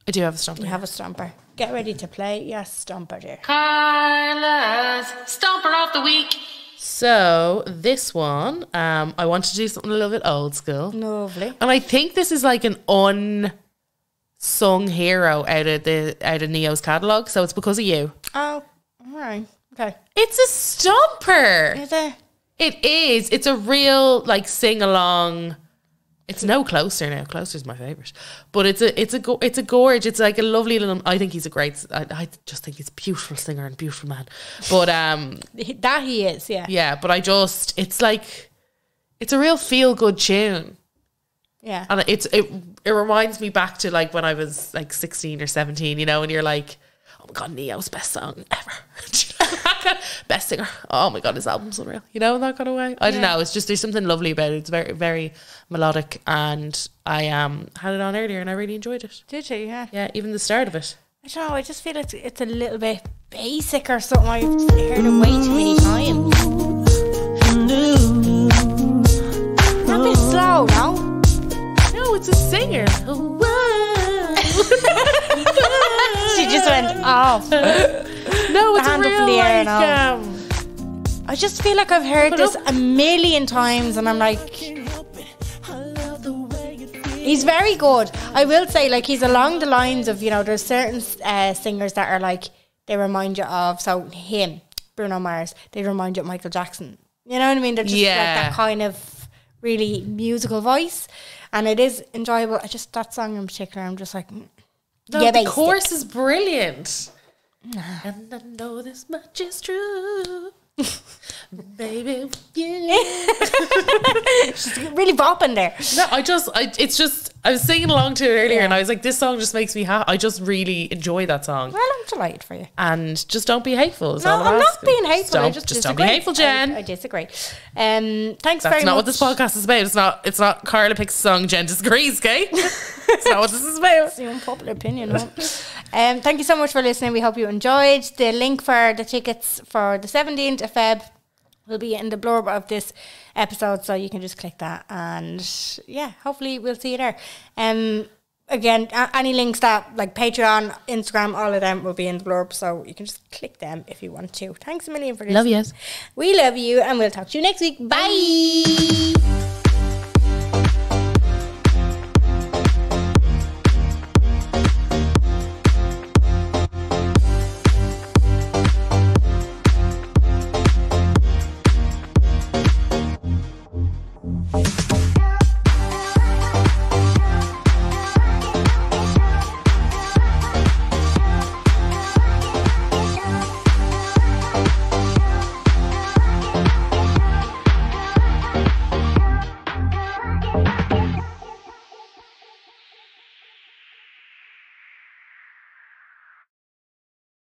I do have a stomper. You have a stomper. Get ready to play. Yes, stomper, dear. Carla's stomper of the week. So this one, I wanted to do something a little bit old school. Lovely. And I think this is like an unsung hero out of Neo's catalogue. So it's because of you. Oh, all right. Okay. It's a stomper. Is it? It is. It's a real like sing along. It's no Closer now. Closer's my favourite, but it's a gorge. It's like a lovely little. I think he's a great. I just think he's a beautiful singer and beautiful man. But that he is, yeah. Yeah, but it's like, it's a real feel good tune. Yeah, and it reminds me back to like when I was like 16 or 17, you know, and you're like, oh my God, Neo's best song ever. Best singer. Oh my God, his album's unreal. You know, in that kind of way. I don't know. It's just, there's something lovely about it. It's very, very melodic, and I had it on earlier and I really enjoyed it. Did you? Yeah. Yeah, even the start of it. I don't know. I just feel it's a little bit basic or something. I've heard it way too many times. Not a bit slow, no? No, it's a singer. She just went off. No, it's Hand a up real in the air like, now. I just feel like I've heard Put this up. a million times, and I'm like, he's very good. I will say, like, he's along the lines of, you know, there's certain singers that are like, they remind you of, so him, Bruno Mars, they remind you of Michael Jackson. You know what I mean? They're just like that kind of really musical voice, and it is enjoyable. I just, that song in particular, I'm just like, No, yeah, the basic. chorus is brilliant. And I know this much is true. Baby, yeah. She's really bopping there. No, I was singing along to it earlier and I was like, this song just makes me happy. I just really enjoy that song. Well, I'm delighted for you. And just don't be hateful. No, I'm not being hateful. I just don't be disagree. hateful, Jen. I disagree. Thanks That's very much. not what this podcast is about. It's not Carla picks a song, Jen disagrees, okay? It's not what this is about. It's the unpopular opinion. Huh? Thank you so much for listening. We hope you enjoyed. The link for the tickets for the 17th of Feb will be in the blurb of this episode, so you can just click that, and yeah, hopefully we'll see you there. Again, any links that, like Patreon, Instagram, all of them will be in the blurb, so you can just click them if you want to. Thanks a million for listening. Love yous. We love you, and we'll talk to you next week. Bye.